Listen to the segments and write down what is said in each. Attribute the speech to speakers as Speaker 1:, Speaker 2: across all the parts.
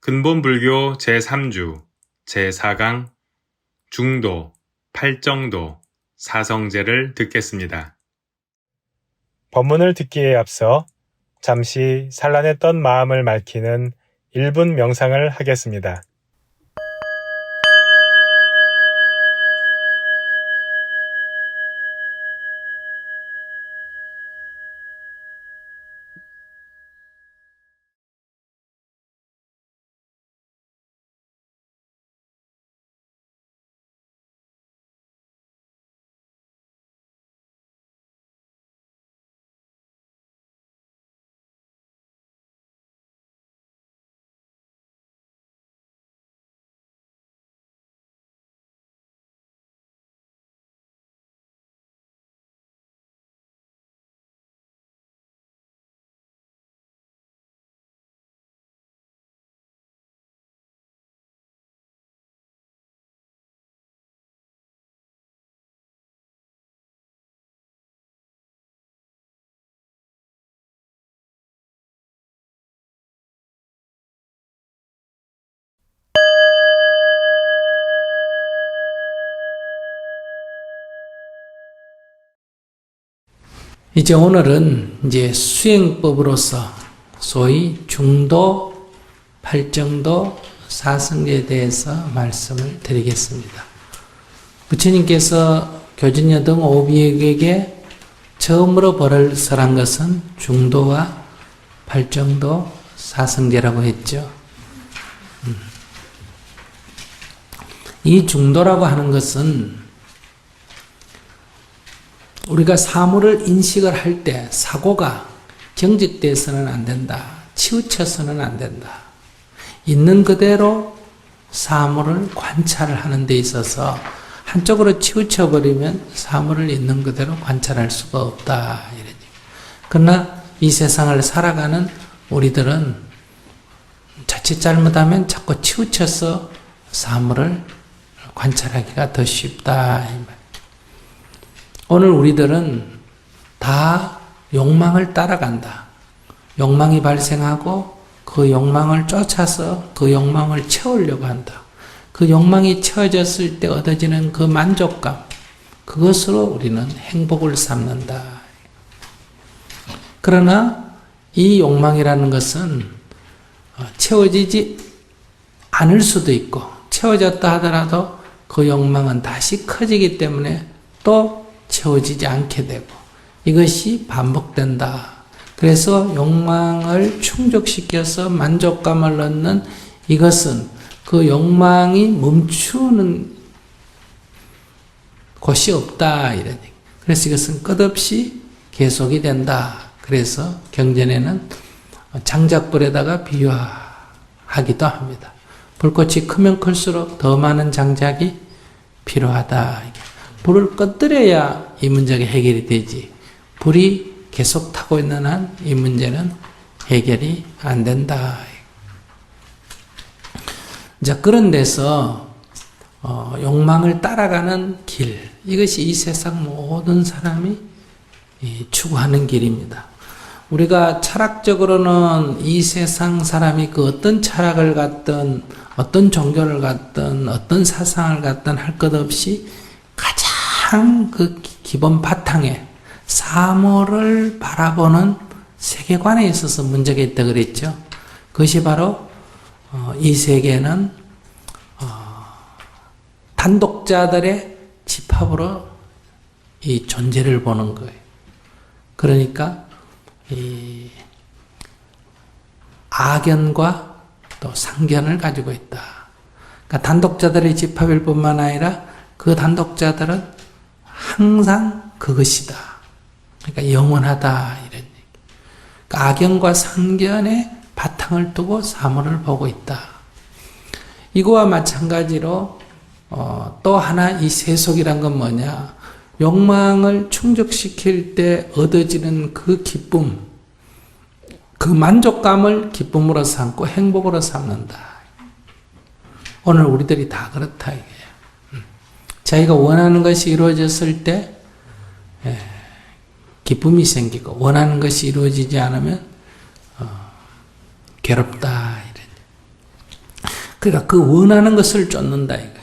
Speaker 1: 근본불교 제3주 제4강 중도, 팔정도, 사성제를 듣겠습니다.
Speaker 2: 법문을 듣기에 앞서 잠시 산란했던 마음을 맑히는 1분 명상을 하겠습니다.
Speaker 3: 이제 오늘은 수행법으로서 소위 중도, 팔정도, 사성제에 대해서 말씀을 드리겠습니다. 부처님께서 교진여 등 오비에게 처음으로 벌을설한 것은 중도와 팔정도, 사성제라고 했죠. 이 중도라고 하는 것은 우리가 사물을 인식을 할 때 사고가 경직돼서는 안 된다. 치우쳐서는 안 된다. 있는 그대로 사물을 관찰을 하는 데 있어서 한쪽으로 치우쳐버리면 사물을 있는 그대로 관찰할 수가 없다. 그러나 이 세상을 살아가는 우리들은 자칫 잘못하면 자꾸 치우쳐서 사물을 관찰하기가 더 쉽다. 오늘 우리들은 다 욕망을 따라간다. 욕망이 발생하고 그 욕망을 쫓아서 그 욕망을 채우려고 한다. 그 욕망이 채워졌을 때 얻어지는 그 만족감, 그것으로 우리는 행복을 삼는다. 그러나 이 욕망이라는 것은 채워지지 않을 수도 있고, 채워졌다 하더라도 그 욕망은 다시 커지기 때문에 또 채워지지 않게 되고, 이것이 반복된다. 그래서 욕망을 충족시켜서 만족감을 얻는 이것은 그 욕망이 멈추는 곳이 없다. 이런 얘기. 그래서 이것은 끝없이 계속이 된다. 그래서 경전에는 장작불에다가 비유하기도 합니다. 불꽃이 크면 클수록 더 많은 장작이 필요하다. 불을 꺼뜨려야 이 문제가 해결이 되지. 불이 계속 타고 있는 한 이 문제는 해결이 안 된다. 자, 그런 데서 욕망을 따라가는 길, 이것이 이 세상 모든 사람이 추구하는 길입니다. 우리가 철학적으로는 이 세상 사람이 그 어떤 철학을 갖든 어떤 종교를 갖든 어떤 사상을 갖든 할 것 없이 가장 그 기본 바탕에 사물을 바라보는 세계관에 있어서 문제가 있다 그랬죠. 그것이 바로 이 세계는 단독자들의 집합으로 이 존재를 보는 거예요. 그러니까 이 악견과 또 상견을 가지고 있다. 그러니까 단독자들의 집합일 뿐만 아니라 그 단독자들은 항상 그것이다. 그러니까 영원하다. 이런 얘기. 그러니까 악견과 상견의 바탕을 두고 사물을 보고 있다. 이거와 마찬가지로 또 하나 이 세속이란 건 뭐냐? 욕망을 충족시킬 때 얻어지는 그 기쁨, 그 만족감을 기쁨으로 삼고 행복으로 삼는다. 오늘 우리들이 다 그렇다 이거예요. 자기가 원하는 것이 이루어졌을 때 기쁨이 생기고, 원하는 것이 이루어지지 않으면 괴롭다. 이런. 그러니까 그 원하는 것을 쫓는다 이거예요.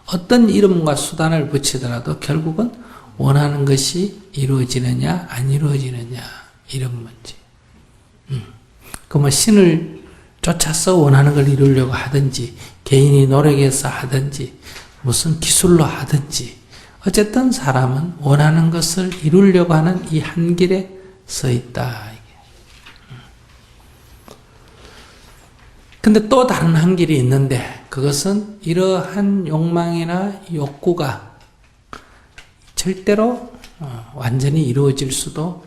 Speaker 3: 어떤 이름과 수단을 붙이더라도 결국은 원하는 것이 이루어지느냐 안 이루어지느냐 이런 문제. 그 뭐 신을 쫓아서 원하는 걸 이루려고 하든지 개인이 노력해서 하든지 무슨 기술로 하든지 어쨌든 사람은 원하는 것을 이루려고 하는 이 한 길에 서 있다. 근데 또 다른 한 길이 있는데 그것은 이러한 욕망이나 욕구가 절대로 완전히 이루어질 수도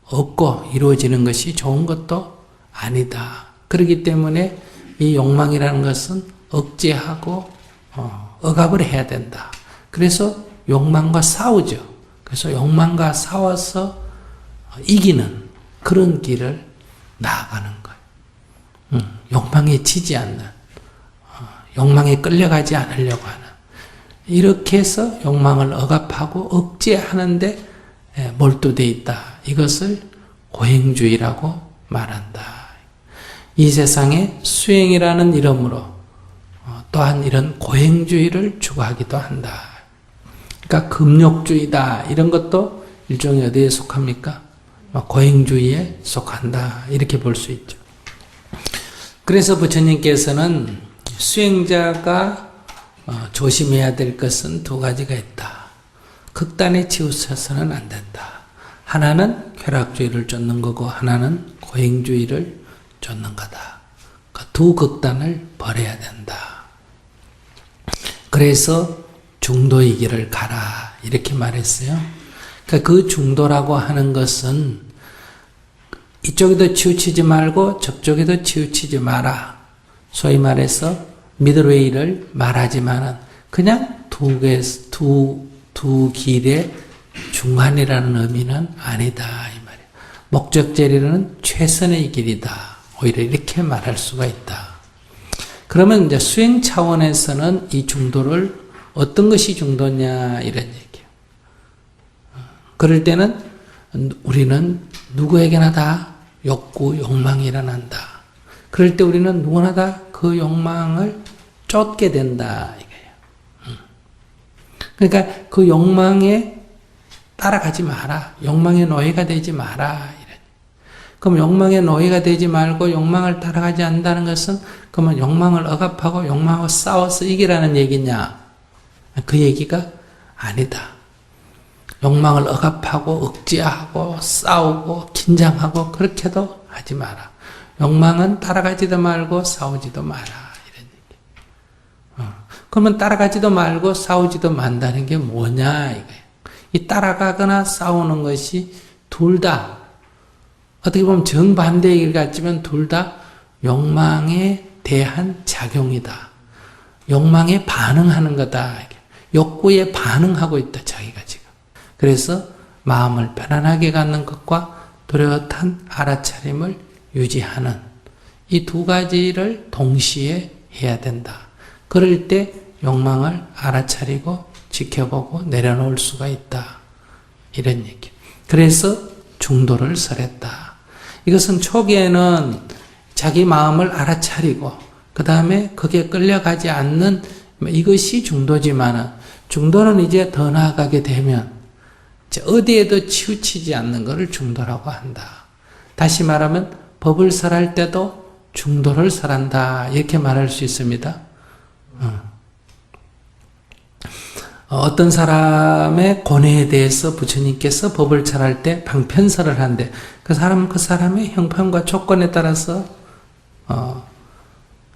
Speaker 3: 없고 이루어지는 것이 좋은 것도 아니다. 그렇기 때문에 이 욕망이라는 것은 억제하고 억압을 해야 된다. 그래서 욕망과 싸우죠. 그래서 욕망과 싸워서 이기는 그런 길을 나아가는 거예요. 욕망에 지지 않는, 욕망에 끌려가지 않으려고 하는, 이렇게 해서 욕망을 억압하고 억제하는데 몰두되어 있다. 이것을 고행주의라고 말한다. 이 세상에 수행이라는 이름으로 또한 이런 고행주의를 추구하기도 한다. 그러니까 금욕주의다. 이런 것도 일종의 어디에 속합니까? 고행주의에 속한다. 이렇게 볼 수 있죠. 그래서 부처님께서는 수행자가 조심해야 될 것은 두 가지가 있다. 극단에 치우쳐서는 안 된다. 하나는 쾌락주의를 쫓는 거고 하나는 고행주의를 쫓는 거다. 그 두 극단을 버려야 된다. 그래서 중도의 길을 가라 이렇게 말했어요. 그러니까 그 중도라고 하는 것은 이쪽에도 치우치지 말고 저쪽에도 치우치지 마라. 소위 말해서 미들웨이를 말하지만은 그냥 두 길의 중간이라는 의미는 아니다 이 말이에요. 목적지에는 최선의 길이다. 오히려 이렇게 말할 수가 있다. 그러면 이제 수행 차원에서는 이 중도를 어떤 것이 중도냐 이런 얘기예요. 그럴 때는 우리는 누구에게나 다 욕구, 욕망이 일어난다. 그럴 때 우리는 누구나 다 그 욕망을 쫓게 된다 이거예요. 그러니까 그 욕망에 따라가지 마라. 욕망의 노예가 되지 마라. 그럼 욕망의 노예가 되지 말고 욕망을 따라가지 않는다는 것은 그러면 욕망을 억압하고 욕망하고 싸워서 이기라는 얘기냐? 그 얘기가 아니다. 욕망을 억압하고 억제하고 싸우고 긴장하고 그렇게도 하지 마라. 욕망은 따라가지도 말고 싸우지도 마라. 이런 얘기. 그러면 따라가지도 말고 싸우지도 만다는 게 뭐냐 이거예요. 이 따라가거나 싸우는 것이 둘 다 어떻게 보면 정반대의 길 같지만 둘 다 욕망에 대한 작용이다. 욕망에 반응하는 거다. 욕구에 반응하고 있다. 자기가 지금. 그래서 마음을 편안하게 갖는 것과 뚜렷한 알아차림을 유지하는 이 두 가지를 동시에 해야 된다. 그럴 때 욕망을 알아차리고 지켜보고 내려놓을 수가 있다. 이런 얘기. 그래서 중도를 설했다. 이것은 초기에는 자기 마음을 알아차리고 그 다음에 거기에 끌려가지 않는 이것이 중도지만 중도는 이제 더 나아가게 되면 어디에도 치우치지 않는 것을 중도라고 한다. 다시 말하면 법을 설할 때도 중도를 설한다. 이렇게 말할 수 있습니다. 어떤 사람의 고뇌에 대해서 부처님께서 법을 설할 때 방편설을 한데 그 사람의 형편과 조건에 따라서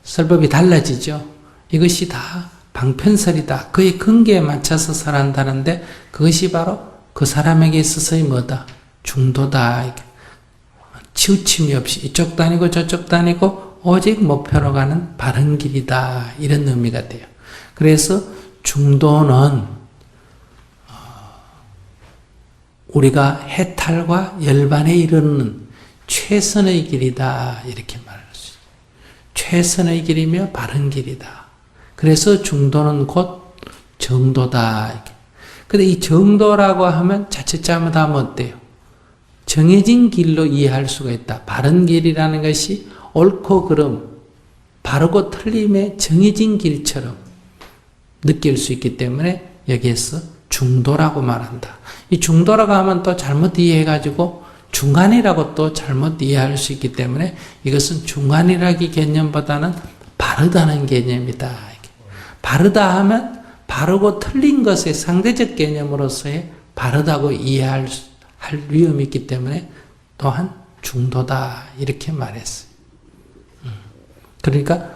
Speaker 3: 설법이 달라지죠. 이것이 다 방편설이다. 그의 근기에 맞춰서 설한다는데 그것이 바로 그 사람에게 있어서의 뭐다? 중도다. 치우침이 없이 이쪽도 아니고 저쪽도 아니고 오직 목표로 가는 바른 길이다. 이런 의미가 돼요. 그래서 중도는 우리가 해탈과 열반에 이르는 최선의 길이다. 이렇게 말할 수 있어요. 최선의 길이며 바른 길이다. 그래서 중도는 곧 정도다. 근데 이 정도라고 하면 자칫 잘못하면 어때요? 정해진 길로 이해할 수가 있다. 바른 길이라는 것이 옳고 그름, 바르고 틀림의 정해진 길처럼 느낄 수 있기 때문에 여기에서 중도라고 말한다. 이 중도라고 하면 또 잘못 이해해가지고 중간이라고 또 잘못 이해할 수 있기 때문에 이것은 중간이라기 개념보다는 바르다는 개념이다. 바르다 하면 바르고 틀린 것의 상대적 개념으로서의 바르다고 이해할 위험이 있기 때문에 또한 중도다 이렇게 말했어요. 그러니까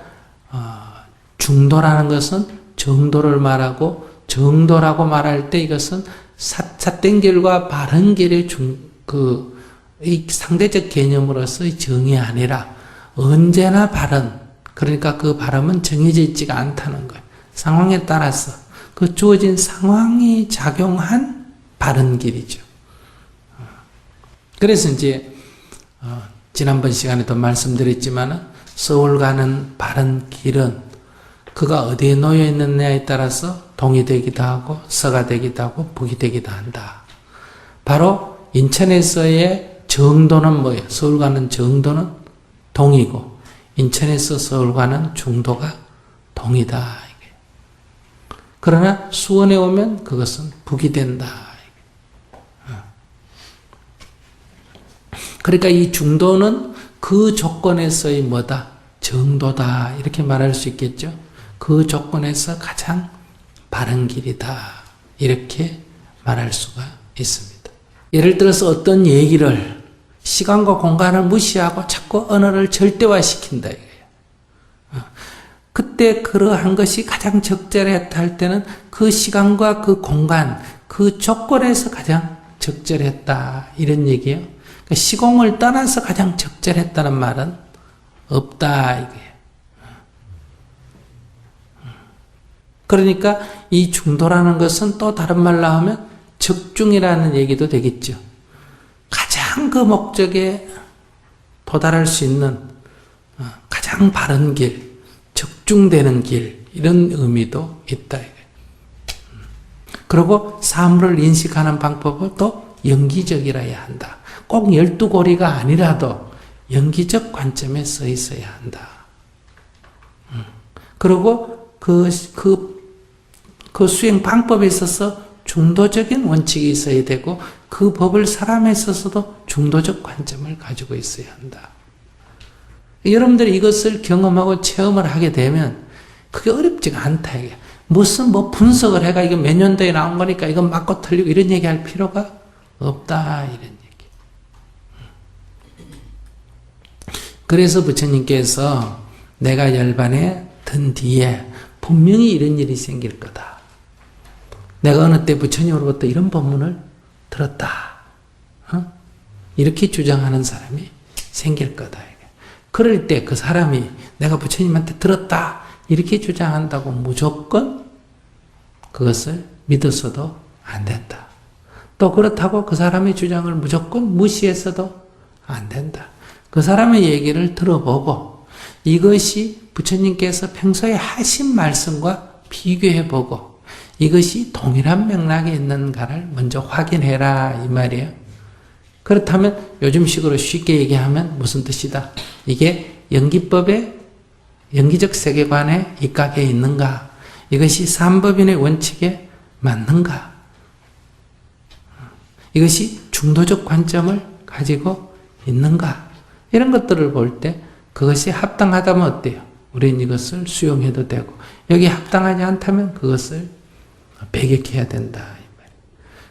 Speaker 3: 중도라는 것은 정도를 말하고 정도라고 말할 때 이것은 삿된 길과 바른 길의 이 상대적 개념으로서의 정이 아니라 언제나 바른, 그러니까 그 바름은 정해져 있지가 않다는 거예요. 상황에 따라서 그 주어진 상황이 작용한 바른 길이죠. 그래서 이제 지난번 시간에도 말씀드렸지만 서울 가는 바른 길은 그가 어디에 놓여 있느냐에 따라서 동이 되기도 하고 서가 되기도 하고 북이 되기도 한다. 바로 인천에서의 정도는 뭐예요? 서울 가는 정도는 동이고 인천에서 서울 가는 중도가 동이다. 그러나 수원에 오면 그것은 북이 된다. 그러니까 이 중도는 그 조건에서의 뭐다? 정도다. 이렇게 말할 수 있겠죠. 그 조건에서 가장 바른 길이다. 이렇게 말할 수가 있습니다. 예를 들어서 어떤 얘기를 시간과 공간을 무시하고 자꾸 언어를 절대화시킨다. 이거예요. 그때 그러한 것이 가장 적절했다 할 때는 그 시간과 그 공간, 그 조건에서 가장 적절했다. 이런 얘기예요. 그러니까 시공을 떠나서 가장 적절했다는 말은 없다. 이거예요. 그러니까 이 중도라는 것은 또 다른 말로 하면 적중이라는 얘기도 되겠죠. 가장 그 목적에 도달할 수 있는 가장 바른 길, 적중되는 길, 이런 의미도 있다. 그리고 사물을 인식하는 방법은 또 연기적이라야 한다. 꼭 12고리가 아니라도 연기적 관점에 서 있어야 한다. 그리고 그 수행 방법에 있어서 중도적인 원칙이 있어야 되고 그 법을 사람에 있어서도 중도적 관점을 가지고 있어야 한다. 여러분들이 이것을 경험하고 체험을 하게 되면 그게 어렵지가 않다. 이게. 무슨 분석을 해가 이거 몇 년도에 나온 거니까 이건 맞고 틀리고 이런 얘기 할 필요가 없다. 이런 얘기. 그래서 부처님께서 내가 열반에 든 뒤에 분명히 이런 일이 생길 거다. 내가 어느 때 부처님으로부터 이런 법문을 들었다. 이렇게 주장하는 사람이 생길 거다. 그럴 때 그 사람이 내가 부처님한테 들었다. 이렇게 주장한다고 무조건 그것을 믿어서도 안 된다. 또 그렇다고 그 사람의 주장을 무조건 무시해서도 안 된다. 그 사람의 얘기를 들어보고 이것이 부처님께서 평소에 하신 말씀과 비교해보고 이것이 동일한 맥락에 있는가를 먼저 확인해라 이 말이에요. 그렇다면 요즘식으로 쉽게 얘기하면 무슨 뜻이다? 이게 연기법의 연기적 세계관에 입각해 있는가? 이것이 삼법인의 원칙에 맞는가? 이것이 중도적 관점을 가지고 있는가? 이런 것들을 볼 때 그것이 합당하다면 어때요? 우리는 이것을 수용해도 되고 여기 합당하지 않다면 그것을 배격해야 된다.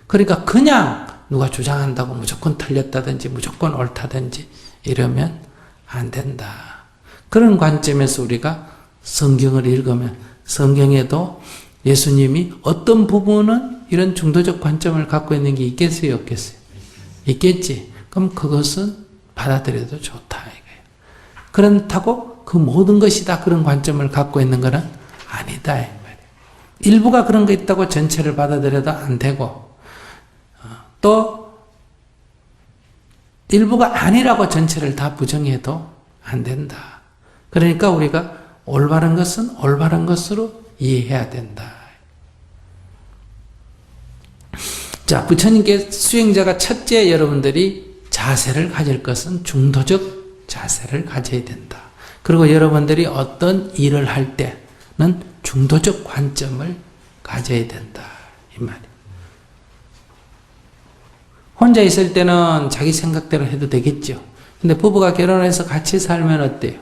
Speaker 3: 그러니까 그냥 누가 주장한다고 무조건 틀렸다든지 무조건 옳다든지 이러면 안 된다. 그런 관점에서 우리가 성경을 읽으면 성경에도 예수님이 어떤 부분은 이런 중도적 관점을 갖고 있는 게 있겠어요? 없겠어요? 있겠지. 그럼 그것은 받아들여도 좋다. 이거예요. 그렇다고 그 모든 것이 다 그런 관점을 갖고 있는 것은 아니다. 이 말이에요. 일부가 그런 거 있다고 전체를 받아들여도 안 되고 또 일부가 아니라고 전체를 다 부정해도 안 된다. 그러니까 우리가 올바른 것은 올바른 것으로 이해해야 된다. 자, 부처님께 수행자가 첫째 여러분들이 자세를 가질 것은 중도적 자세를 가져야 된다. 그리고 여러분들이 어떤 일을 할 때는 중도적 관점을 가져야 된다. 이 말이에요. 혼자 있을 때는 자기 생각대로 해도 되겠죠. 근데 부부가 결혼해서 같이 살면 어때요?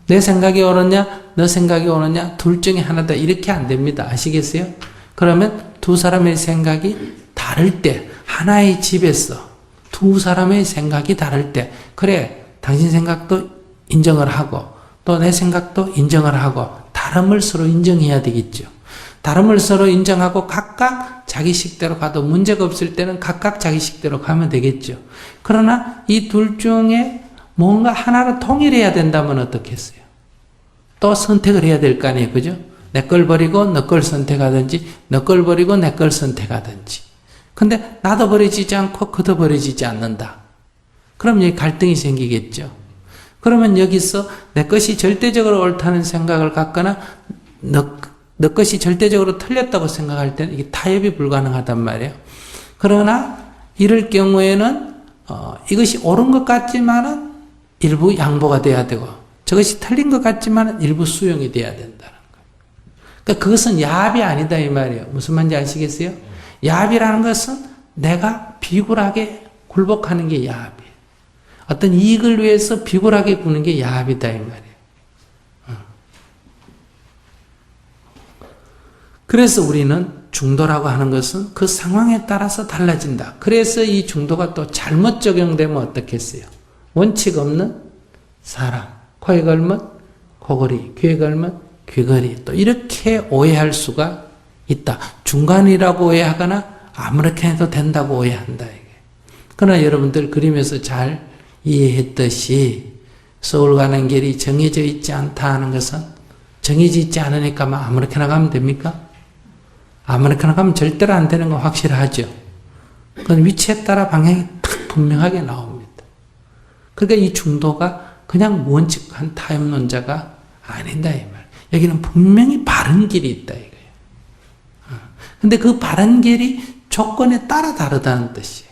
Speaker 3: 내 생각이 옳으냐, 너 생각이 옳으냐, 둘 중에 하나다. 이렇게 안 됩니다. 아시겠어요? 그러면 두 사람의 생각이 다를 때, 하나의 집에서 두 사람의 생각이 다를 때, 그래, 당신 생각도 인정을 하고, 또 내 생각도 인정을 하고, 다름을 서로 인정해야 되겠죠. 다름을 서로 인정하고 각각 자기 식대로 가도 문제가 없을 때는 각각 자기 식대로 가면 되겠죠. 그러나 이 둘 중에 뭔가 하나로 통일해야 된다면 어떻겠어요? 또 선택을 해야 될 거 아니에요. 그죠? 내 걸 버리고 너 걸 선택하든지, 너 걸 버리고 내 걸 선택하든지. 근데 나도 버려지지 않고 그도 버려지지 않는다. 그럼 여기 갈등이 생기겠죠. 그러면 여기서 내 것이 절대적으로 옳다는 생각을 갖거나 너 것이 절대적으로 틀렸다고 생각할 때는 이게 타협이 불가능하단 말이에요. 그러나 이럴 경우에는 이것이 옳은 것 같지만은 일부 양보가 돼야 되고 저것이 틀린 것 같지만은 일부 수용이 돼야 된다는 거예요. 그러니까 그것은 야합이 아니다 이 말이에요. 무슨 말인지 아시겠어요? 야합이라는 것은 내가 비굴하게 굴복하는 게 야합이에요. 어떤 이익을 위해서 비굴하게 구는 게 야합이다 이 말이에요. 그래서 우리는 중도라고 하는 것은 그 상황에 따라서 달라진다. 그래서 이 중도가 또 잘못 적용되면 어떻겠어요? 원칙 없는 사람, 코에 걸면 코걸이, 귀에 걸면 귀걸이, 또 이렇게 오해할 수가 있다. 중간이라고 오해하거나 아무렇게 해도 된다고 오해한다. 이게. 그러나 여러분들 그림에서 잘 이해했듯이 서울 가는 길이 정해져 있지 않다 하는 것은 정해져 있지 않으니까 막 아무렇게나 가면 됩니까? 아무렇게나 가면 절대로 안 되는 건 확실하죠. 그건 위치에 따라 방향이 탁 분명하게 나옵니다. 그러니까 이 중도가 그냥 원칙한 타협론자가 아니다 이 말. 여기는 분명히 바른 길이 있다 이거예요. 근데 그 바른 길이 조건에 따라 다르다는 뜻이에요.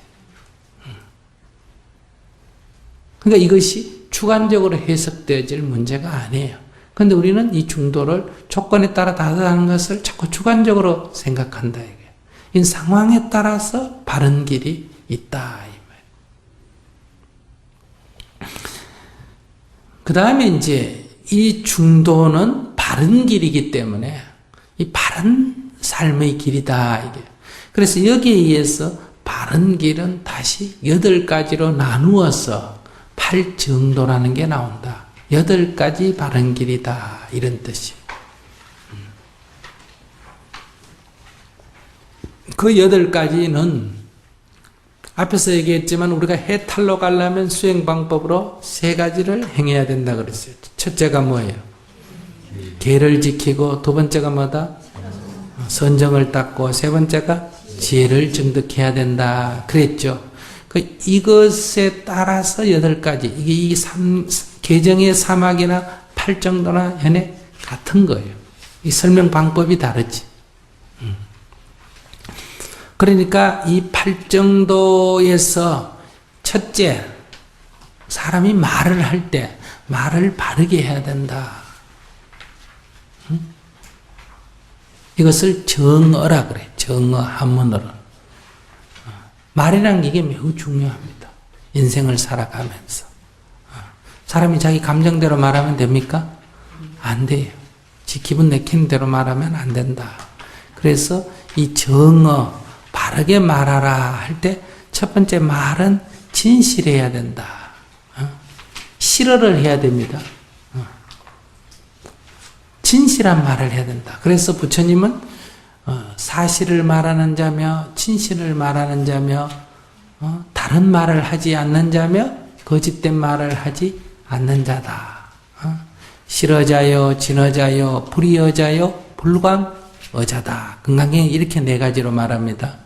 Speaker 3: 그러니까 이것이 주관적으로 해석되어질 문제가 아니에요. 그런데 우리는 이 중도를 조건에 따라 다르다는 것을 자꾸 주관적으로 생각한다 이게. 이 상황에 따라서 바른 길이 있다 이 말. 그 다음에 이제 이 중도는 바른 길이기 때문에 이 바른 삶의 길이다 이게. 그래서 여기에 의해서 바른 길은 다시 8가지로 나누어서 8정도라는 게 나온다. 8가지 바른 길이다 이런 뜻이에요. 그 8가지는 앞에서 얘기했지만 우리가 해탈로 가려면 수행 방법으로 3가지를 행해야 된다 그랬어요. 첫째가 뭐예요? 계를 지키고, 두 번째가 뭐다? 선정을 닦고, 세 번째가 지혜를 증득해야 된다 그랬죠. 이것에 따라서 8가지, 이게 개정의 사막이나 8정도나 현에 같은 거예요. 이 설명 방법이 다르지. 그러니까 이 8정도에서 첫째, 사람이 말을 할 때 말을 바르게 해야 된다. 이것을 정어라 그래. 정어 한문으로. 말이라는 게 이게 매우 중요합니다. 인생을 살아가면서. 사람이 자기 감정대로 말하면 됩니까? 안 돼요. 지 기분 내키는 대로 말하면 안 된다. 그래서 이 정어, 바르게 말하라 할 때 첫 번째 말은 진실해야 된다. 실어를 해야 됩니다. 진실한 말을 해야 된다. 그래서 부처님은 사실을 말하는 자며 진실을 말하는 자며 다른 말을 하지 않는 자며 거짓된 말을 하지 않는 자다. 실어자요, 진어자요, 불의어자요, 불광어자다. 건강경에 이렇게 4가지로 말합니다.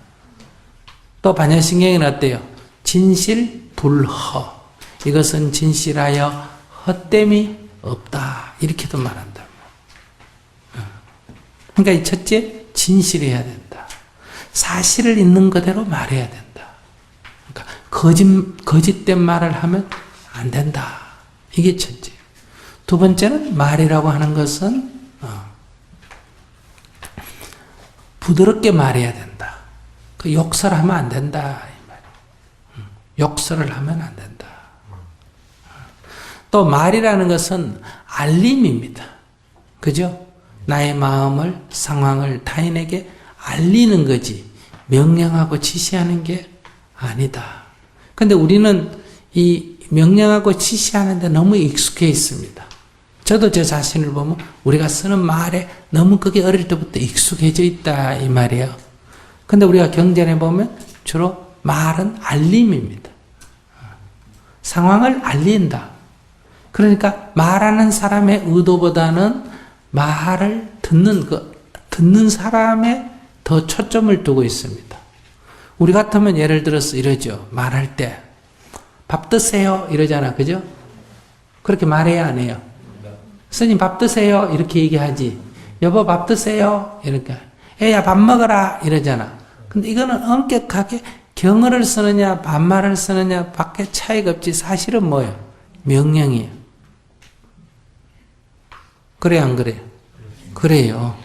Speaker 3: 또 반야신경에는 어때요? 진실, 불허. 이것은 진실하여 헛됨이 없다. 이렇게도 말한다. 그러니까 이 첫째, 진실해야 된다. 사실을 있는 그대로 말해야 된다. 그러니까 거짓된 말을 하면 안 된다. 이게 첫째. 두 번째는 말이라고 하는 것은 부드럽게 말해야 된다. 그 욕설하면 안 된다. 이 말이에요. 욕설을 하면 안 된다. 또 말이라는 것은 알림입니다. 그죠? 나의 마음을, 상황을 타인에게 알리는 거지 명령하고 지시하는 게 아니다. 근데 우리는 이 명령하고 지시하는데 너무 익숙해 있습니다. 저도 제 자신을 보면 우리가 쓰는 말에 너무 그게 어릴 때부터 익숙해져 있다 이 말이에요. 근데 우리가 경전에 보면 주로 말은 알림입니다. 상황을 알린다. 그러니까 말하는 사람의 의도보다는 말을 듣는 사람에 더 초점을 두고 있습니다. 우리 같으면 예를 들어서 이러죠. 말할 때 밥 드세요 이러잖아. 그죠? 그렇게 말해야 안 해요. 스님 밥 드세요 이렇게 얘기하지. 여보 밥 드세요 이렇게. 애야 밥 먹어라 이러잖아. 근데 이거는 엄격하게 경어를 쓰느냐 반말을 쓰느냐 밖에 차이가 없지. 사실은 뭐예요? 명령이에요. 그래 안 그래요? 그래요.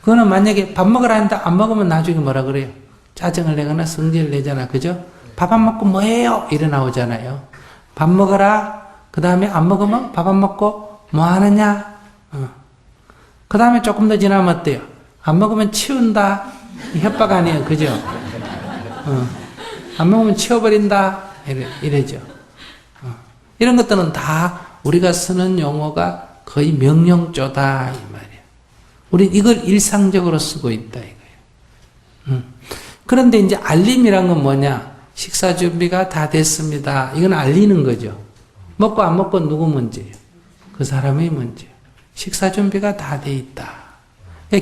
Speaker 3: 그거는 만약에 밥 먹으라 하는데 안 먹으면 나중에 뭐라 그래요? 짜증을 내거나 성질을 내잖아. 그죠? 밥 안 먹고 뭐해요? 이래 나오잖아요. 밥 먹어라. 그 다음에 안 먹으면 밥 안 먹고 뭐 하느냐? 그 다음에 조금 더 지나면 어때요? 안 먹으면 치운다. 협박 아니에요. 그죠? 안 먹으면 치워버린다. 이래죠. 이런 것들은 다 우리가 쓰는 용어가 거의 명령조다. 이 말이에요. 우린 이걸 일상적으로 쓰고 있다. 이거예요. 그런데 이제 알림이란 건 뭐냐? 식사 준비가 다 됐습니다. 이건 알리는 거죠. 먹고 안 먹고 누구 문제예요? 그 사람의 문제예요. 식사 준비가 다 돼 있다.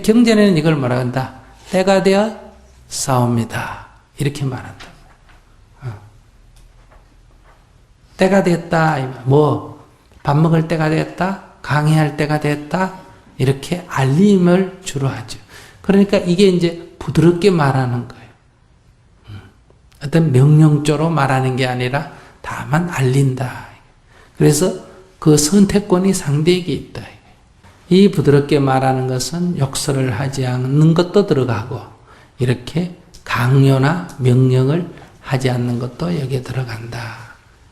Speaker 3: 경전에는 이걸 뭐라 한다? 때가 되어 싸웁니다. 이렇게 말한다. 때가 됐다. 뭐 밥 먹을 때가 됐다. 강의할 때가 됐다. 이렇게 알림을 주로 하죠. 그러니까 이게 이제 부드럽게 말하는 거예요. 어떤 명령조로 말하는 게 아니라 다만 알린다. 그래서 그 선택권이 상대에게 있다. 이 부드럽게 말하는 것은 욕설을 하지 않는 것도 들어가고 이렇게 강요나 명령을 하지 않는 것도 여기에 들어간다.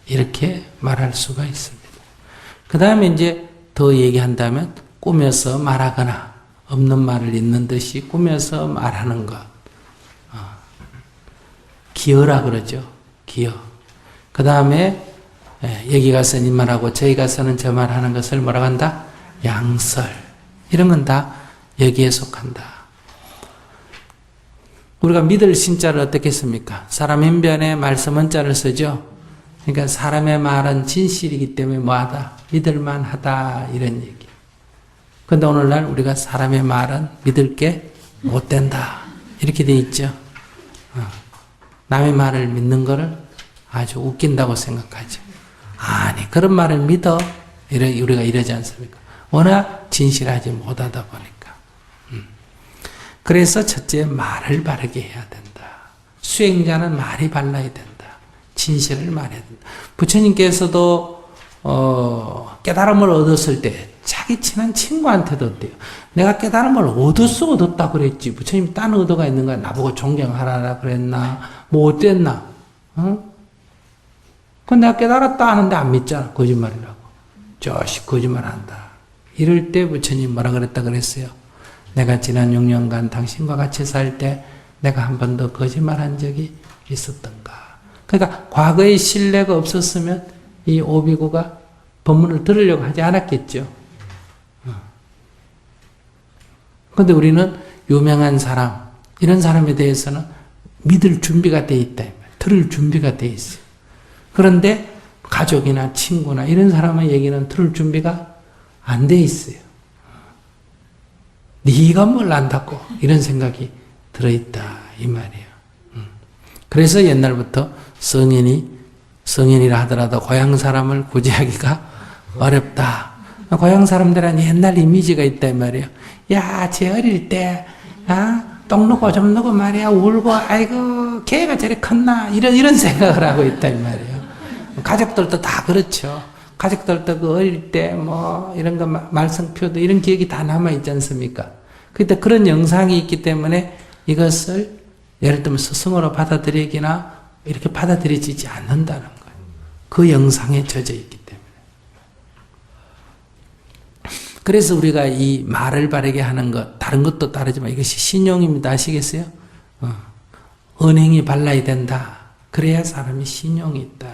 Speaker 3: 이렇게 말할 수가 있습니다. 그 다음에 이제 더 얘기한다면 꾸며서 말하거나 없는 말을 있는 듯이 꾸며서 말하는 것. 기어라 그러죠. 기어. 그 다음에 여기 가서는 이 말하고 저기 가서는 저 말하는 것을 뭐라고 한다? 양설. 이런 건 다 여기에 속한다. 우리가 믿을 신자를 어떻게 씁니까? 사람 인변에 말씀 원자를 쓰죠. 그러니까 사람의 말은 진실이기 때문에 뭐하다? 믿을만하다 이런 얘기. 그런데 오늘날 우리가 사람의 말은 믿을 게 못 된다. 이렇게 돼 있죠. 남의 말을 믿는 거를 아주 웃긴다고 생각하죠. 아니 그런 말을 믿어. 우리가 이러지 않습니까? 워낙 진실하지 못하다 보니까. 그래서 첫째 말을 바르게 해야 된다. 수행자는 말이 발라야 된다. 진실을 말해야 된다. 부처님께서도 깨달음을 얻었을 때 자기 친한 친구한테도 어때요? 내가 깨달음을 얻었다 그랬지. 부처님 딴 의도가 있는 거야. 나보고 존경하라 그랬나? 뭐 어땠나? 그건 내가 깨달았다 하는데 안 믿잖아. 거짓말이라고. 저씨 거짓말한다. 이럴 때 부처님 뭐라 그랬다 그랬어요? 내가 지난 6년간 당신과 같이 살 때 내가 한 번도 거짓말한 적이 있었던가. 그러니까 과거에 신뢰가 없었으면 이 오비구가 법문을 들으려고 하지 않았겠죠. 그런데 우리는 유명한 사람, 이런 사람에 대해서는 믿을 준비가 돼 있다. 들을 준비가 돼 있어요. 그런데 가족이나 친구나 이런 사람의 얘기는 들을 준비가 안 돼 있어요. 네가 뭘 안다고 이런 생각이 들어있다 이 말이에요. 그래서 옛날부터 성인이라 하더라도 고향 사람을 구제하기가 어렵다. 고향 사람들은 옛날 이미지가 있다 이 말이에요. 야, 쟤 어릴 때 똥 누고 좀 누고 말이야 울고 아이고 걔가 저리 컸나 이런 생각을 하고 있다 이 말이에요. 가족들도 다 그렇죠. 가족들도 그 어릴 때 뭐 이런 거 말썽표도 이런 기억이 다 남아있지 않습니까? 그때 그런 영상이 있기 때문에 이것을 예를 들면 스승으로 받아들이기나 이렇게 받아들여지지 않는다는 거예요. 그 영상에 젖어 있기 때문에. 그래서 우리가 이 말을 바르게 하는 것, 다른 것도 다르지만 이것이 신용입니다. 아시겠어요? 언행이 발라야 된다. 그래야 사람이 신용이 있다.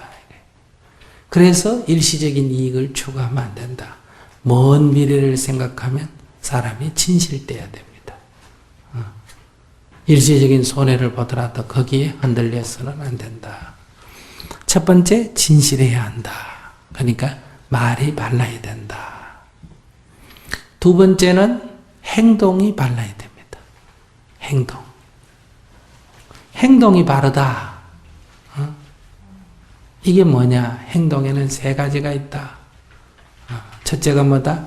Speaker 3: 그래서 일시적인 이익을 추구하면 안 된다. 먼 미래를 생각하면 사람이 진실돼야 됩니다. 일시적인 손해를 보더라도 거기에 흔들려서는 안 된다. 첫 번째, 진실해야 한다. 그러니까 말이 발라야 된다. 두 번째는 행동이 발라야 됩니다. 행동. 행동이 바르다. 이게 뭐냐? 행동에는 세 가지가 있다. 첫째가 뭐다?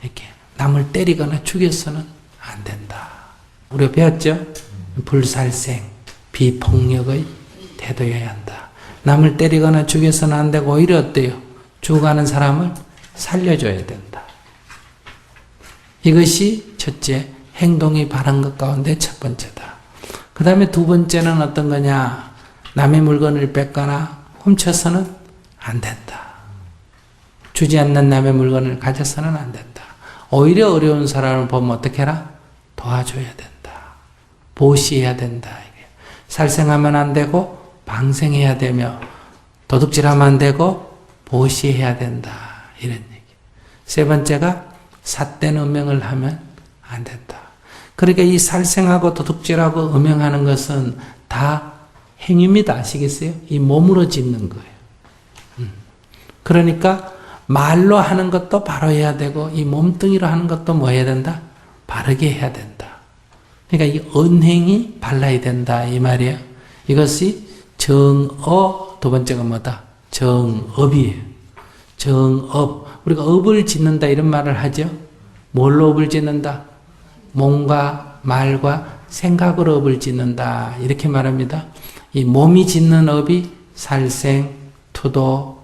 Speaker 3: 이렇게 남을 때리거나 죽여서는 안 된다. 우리가 배웠죠? 불살생, 비폭력의 태도여야 한다. 남을 때리거나 죽여서는 안 되고 오히려 어때요? 죽어가는 사람을 살려줘야 된다. 이것이 첫째, 행동이 바른 것 가운데 첫 번째다. 그 다음에 두 번째는 어떤 거냐? 남의 물건을 뺏거나 훔쳐서는 안 된다. 주지 않는 남의 물건을 가져서는 안 된다. 오히려 어려운 사람을 보면 어떻게 해라? 도와줘야 된다. 보시해야 된다. 살생하면 안 되고 방생해야 되며 도둑질하면 안 되고 보시해야 된다. 이런 얘기. 세 번째가 삿된 음행을 하면 안 된다. 그러니까 이 살생하고 도둑질하고 음행하는 것은 다 행위입니다. 아시겠어요? 이 몸으로 짓는 거예요. 그러니까 말로 하는 것도 바로 해야 되고 이 몸뚱이로 하는 것도 뭐 해야 된다? 바르게 해야 된다. 그러니까 이 언행이 발라야 된다 이 말이에요. 이것이 정어, 두 번째가 뭐다? 정업이에요. 정업. 우리가 업을 짓는다 이런 말을 하죠. 뭘로 업을 짓는다? 몸과 말과 생각으로 업을 짓는다 이렇게 말합니다. 이 몸이 짓는 업이 살생, 투도,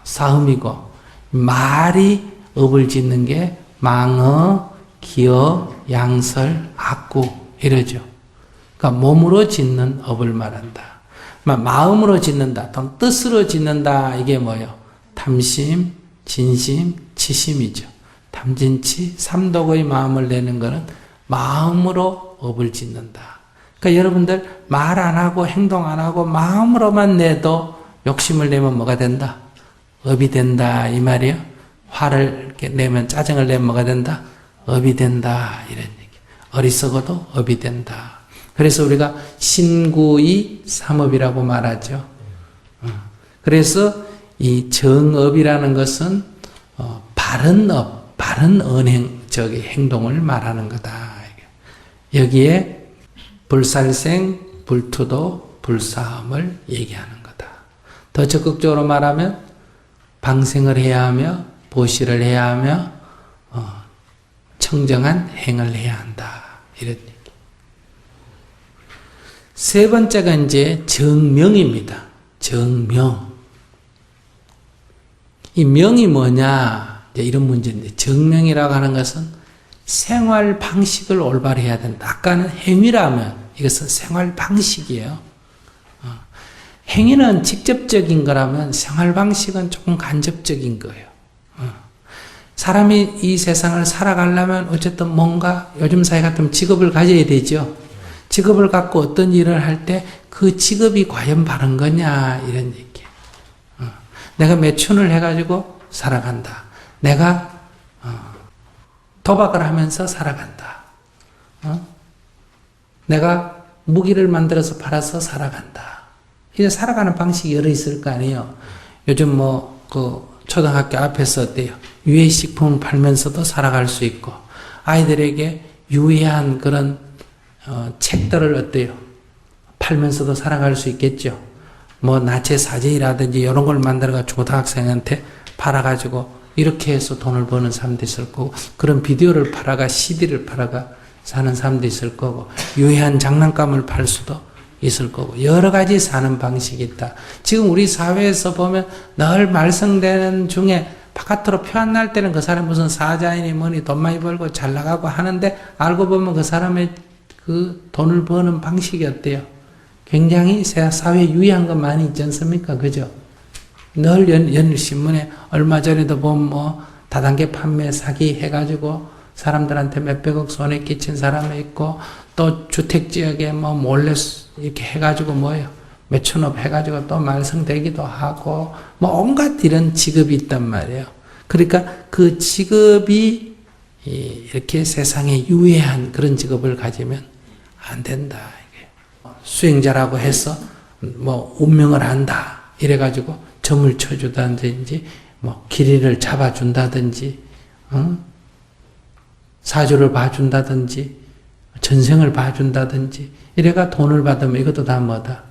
Speaker 3: 싸움이고 말이 업을 짓는 게 망어, 기어, 양설, 악구 이러죠. 그러니까 몸으로 짓는 업을 말한다. 마음으로 짓는다, 뜻으로 짓는다 이게 뭐예요? 탐심, 진심, 치심이죠. 탐진치, 삼독의 마음을 내는 것은 마음으로 업을 짓는다. 그러니까 여러분들 말 안 하고 행동 안 하고 마음으로만 내도 욕심을 내면 뭐가 된다? 업이 된다 이 말이에요. 화를 이렇게 내면 짜증을 내면 뭐가 된다? 업이 된다 이런 얘기. 어리석어도 업이 된다. 그래서 우리가 신구이 삼업이라고 말하죠. 그래서 이 정업이라는 것은 바른 업, 바른 언행, 행동을 말하는 거다. 여기에 불살생, 불투도, 불사함을 얘기하는 거다. 더 적극적으로 말하면 방생을 해야 하며 보시를 해야 하며 청정한 행을 해야 한다. 이런 얘기. 세 번째가 이제 정명입니다. 정명. 이 명이 뭐냐? 이제 이런 문제인데 정명이라고 하는 것은 생활 방식을 올바로 해야 된다. 아까는 행위라면 이것은 생활 방식이에요. 행위는 직접적인 거라면 생활 방식은 조금 간접적인 거예요. 사람이 이 세상을 살아가려면 어쨌든 뭔가 요즘 사회 같으면 직업을 가져야 되죠. 직업을 갖고 어떤 일을 할 때 그 직업이 과연 바른 거냐 이런 얘기예요. 내가 매춘을 해가지고 살아간다. 내가 도박을 하면서 살아간다. 내가 무기를 만들어서 팔아서 살아간다. 이제 살아가는 방식이 여러 있을 거 아니에요. 요즘 초등학교 앞에서 어때요? 유해식품을 팔면서도 살아갈 수 있고, 아이들에게 유해한 그런, 책들을 어때요? 팔면서도 살아갈 수 있겠죠. 나체 사진이라든지 이런 걸 만들어가지고 고등학생한테 팔아가지고 이렇게 해서 돈을 버는 사람도 있을 거고, 그런 비디오를 팔아가 CD를 팔아가 사는 사람도 있을 거고, 유해한 장난감을 팔 수도 있을 거고 여러 가지 사는 방식이 있다. 지금 우리 사회에서 보면 늘 말썽되는 중에 바깥으로 표 안 날 때는 그 사람 무슨 사자이니 뭐니 돈 많이 벌고 잘 나가고 하는데 알고 보면 그 사람의 그 돈을 버는 방식이 어때요? 굉장히 사회에 유의한 것 많이 있지 않습니까? 그죠? 늘 연일신문에 얼마 전에도 보면 뭐 다단계 판매 사기 해가지고 사람들한테 몇백억 손해 끼친 사람이 있고 또 주택지역에 뭐 몰래 이렇게 해가지고 뭐예요? 몇천억 해가지고 또 말썽되기도 하고 뭐 온갖 이런 직업이 있단 말이에요. 그러니까 그 직업이 이렇게 세상에 유해한 그런 직업을 가지면 안 된다. 수행자라고 해서 뭐 운명을 안다 이래가지고 점을 쳐주다든지 뭐 길이를 잡아준다든지 사주를 봐준다든지 전생을 봐준다든지 이래가 돈을 받으면 이것도 다 뭐다?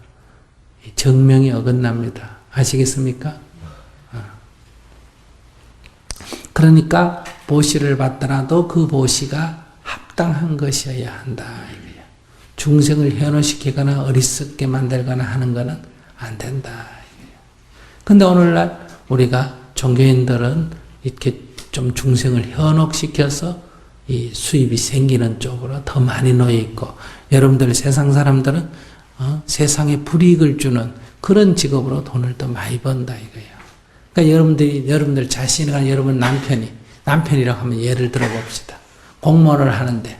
Speaker 3: 정명이 어긋납니다. 아시겠습니까? 그러니까 보시를 받더라도 그 보시가 합당한 것이어야 한다. 이거야. 중생을 현혹시키거나 어리석게 만들거나 하는 것은 안 된다. 이거야. 근데 오늘날 우리가 종교인들은 이렇게 좀 중생을 현혹시켜서 이 수입이 생기는 쪽으로 더 많이 놓여 있고 여러분들 세상 사람들은 세상에 불이익을 주는 그런 직업으로 돈을 더 많이 번다 이거예요. 그러니까 여러분들 자신이나 여러분 남편이라고 하면 예를 들어 봅시다. 공무원을 하는데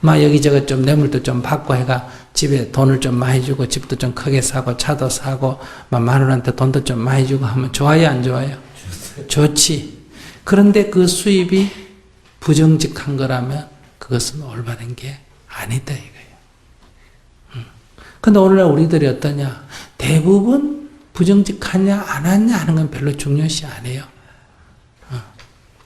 Speaker 3: 막 여기저기 좀 뇌물도 좀 받고 해가 집에 돈을 좀 많이 주고 집도 좀 크게 사고 차도 사고 막 마누라한테 돈도 좀 많이 주고 하면 좋아요 안 좋아요? 좋지. 그런데 그 수입이 부정직한 거라면 그것은 올바른 게 아니다 이거예요. 근데 오늘날 우리들이 어떠냐? 대부분 부정직하냐 안 하냐 하는 건 별로 중요시 안 해요.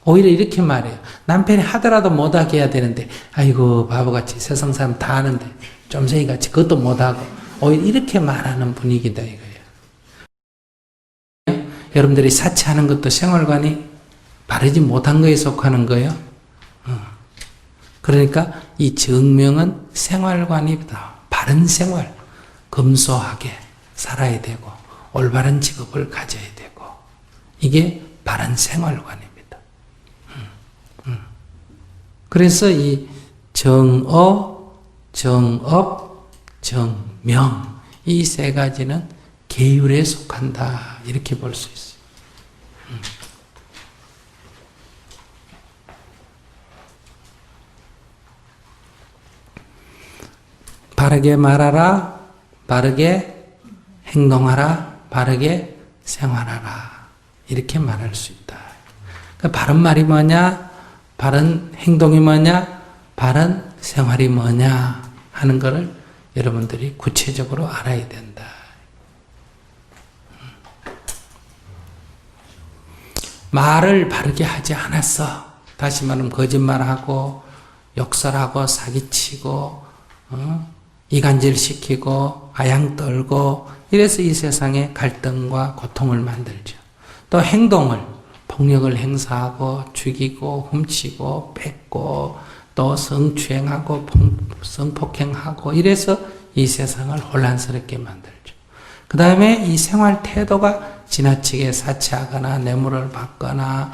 Speaker 3: 오히려 이렇게 말해요. 남편이 하더라도 못하게 해야 되는데 아이고 바보같이 세상 사람 다 하는데 좀생이같이 그것도 못하고 오히려 이렇게 말하는 분위기다 이거예요. 여러분들이 사치하는 것도 생활관이 바르지 못한 거에 속하는 거예요. 그러니까 이 정명은 생활관이다. 바른 생활, 검소하게 살아야 되고 올바른 직업을 가져야 되고 이게 바른 생활관입니다. 그래서 이 정업, 정명 이 세 가지는 계율에 속한다 이렇게 볼 수 있어요. 바르게 말하라, 바르게 행동하라, 바르게 생활하라 이렇게 말할 수 있다. 그러니까 바른 말이 뭐냐, 바른 행동이 뭐냐, 바른 생활이 뭐냐 하는 것을 여러분들이 구체적으로 알아야 된다. 말을 바르게 하지 않았어. 다시 말하면 거짓말하고 욕설하고 사기치고 이간질시키고 아양 떨고 이래서 이 세상에 갈등과 고통을 만들죠. 또 행동을 폭력을 행사하고 죽이고 훔치고 뺏고 또 성추행하고 성폭행하고 이래서 이 세상을 혼란스럽게 만들죠. 그 다음에 이 생활 태도가 지나치게 사치하거나 뇌물을 받거나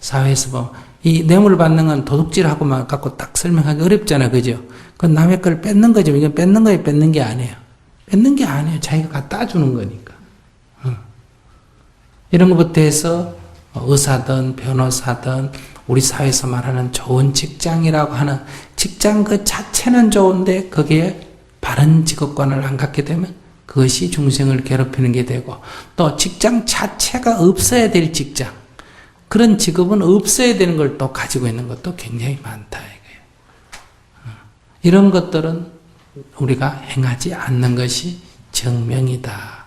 Speaker 3: 사회에서 보면 이 뇌물을 받는 건 도둑질하고만 갖고 딱 설명하기 어렵잖아요. 그죠? 그건 남의 걸 뺏는 거죠. 이건 뺏는 거예요. 뺏는 게 아니에요. 뺏는 게 아니에요. 자기가 갖다 주는 거니까. 이런 것부터 해서 의사든 변호사든 우리 사회에서 말하는 좋은 직장이라고 하는 직장 그 자체는 좋은데 거기에 바른 직업관을 안 갖게 되면 그것이 중생을 괴롭히는 게 되고 또 직장 자체가 없어야 될 직장 그런 직업은 없어야 되는 걸 또 가지고 있는 것도 굉장히 많다 이거예요. 이런 것들은 우리가 행하지 않는 것이 정명이다.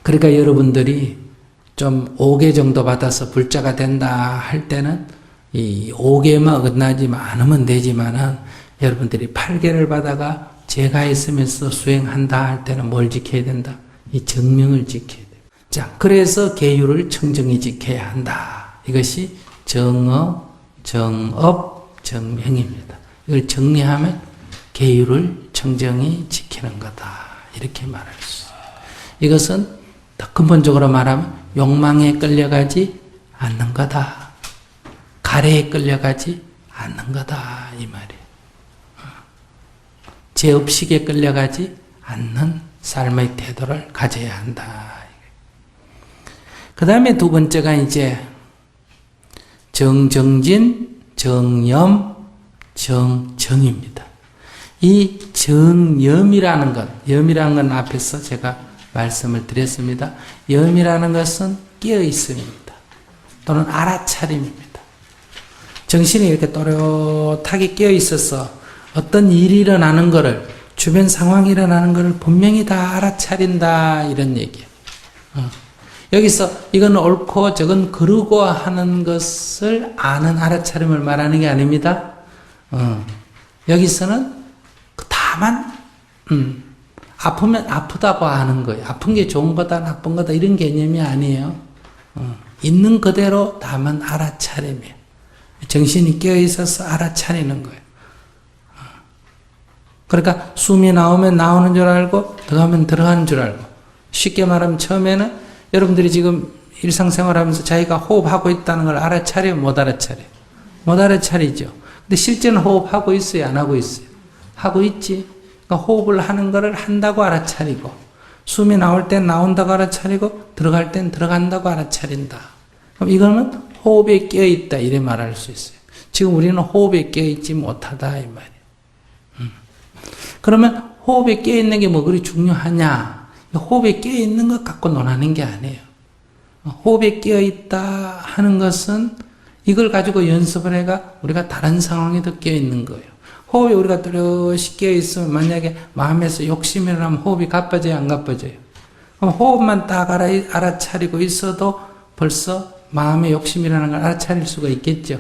Speaker 3: 그러니까 여러분들이 좀 5개 정도 받아서 불자가 된다 할 때는 이 5개만 어긋나지 않으면 되지만은 여러분들이 8개를 받아가 제가 있으면서 수행한다 할 때는 뭘 지켜야 된다? 이 정명을 지켜야 돼요. 자, 그래서 계율을 청정히 지켜야 한다. 이것이 정업, 정명입니다. 이걸 정리하면 계율을 청정히 지키는 거다. 이렇게 말할 수 있어요. 이것은 더 근본적으로 말하면 욕망에 끌려가지 않는 거다. 가래에 끌려가지 않는 거다. 이 말이에요. 제업식에 끌려가지 않는 삶의 태도를 가져야 한다. 그 다음에 두 번째가 이제 정정진, 정염, 정정입니다. 이 정염이라는 것, 염이라는 건 앞에서 제가 말씀을 드렸습니다. 염이라는 것은 깨어 있음입니다. 또는 알아차림입니다. 정신이 이렇게 또렷하게 깨어 있어서 어떤 일이 일어나는 것을, 주변 상황이 일어나는 것을 분명히 다 알아차린다, 이런 얘기예요. 여기서 이건 옳고 저건 그르고 하는 것을 아는 알아차림을 말하는 게 아닙니다. 여기서는 다만 아프면 아프다고 아는 거예요. 아픈 게 좋은 거다 나쁜 거다 이런 개념이 아니에요. 있는 그대로 다만 알아차림이에요. 정신이 깨어있어서 알아차리는 거예요. 그러니까 숨이 나오면 나오는 줄 알고 들어가면 들어가는 줄 알고, 쉽게 말하면 처음에는 여러분들이 지금 일상생활하면서 자기가 호흡하고 있다는 걸 알아차려요? 못 알아차려요? 못 알아차리죠. 근데 실제는 호흡하고 있어요? 안 하고 있어요? 하고 있지. 그러니까 호흡을 하는 거를 한다고 알아차리고, 숨이 나올 땐 나온다고 알아차리고, 들어갈 땐 들어간다고 알아차린다. 그럼 이거는 호흡에 깨어있다, 이래 말할 수 있어요. 지금 우리는 호흡에 깨어있지 못하다, 이 말이에요. 그러면 호흡에 깨어있는 게 뭐 그리 중요하냐? 호흡에 깨어있는 것 갖고 논하는 게 아니에요. 호흡에 깨어있다 하는 것은 이걸 가지고 연습을 해가 우리가 다른 상황에도 깨어있는 거예요. 호흡에 우리가 뚜렷이 깨어있으면 만약에 마음에서 욕심이 일어나면 호흡이 가빠져요, 안 가빠져요? 그럼 호흡만 딱 알아차리고 있어도 벌써 마음에 욕심이 일어나는 걸 알아차릴 수가 있겠죠.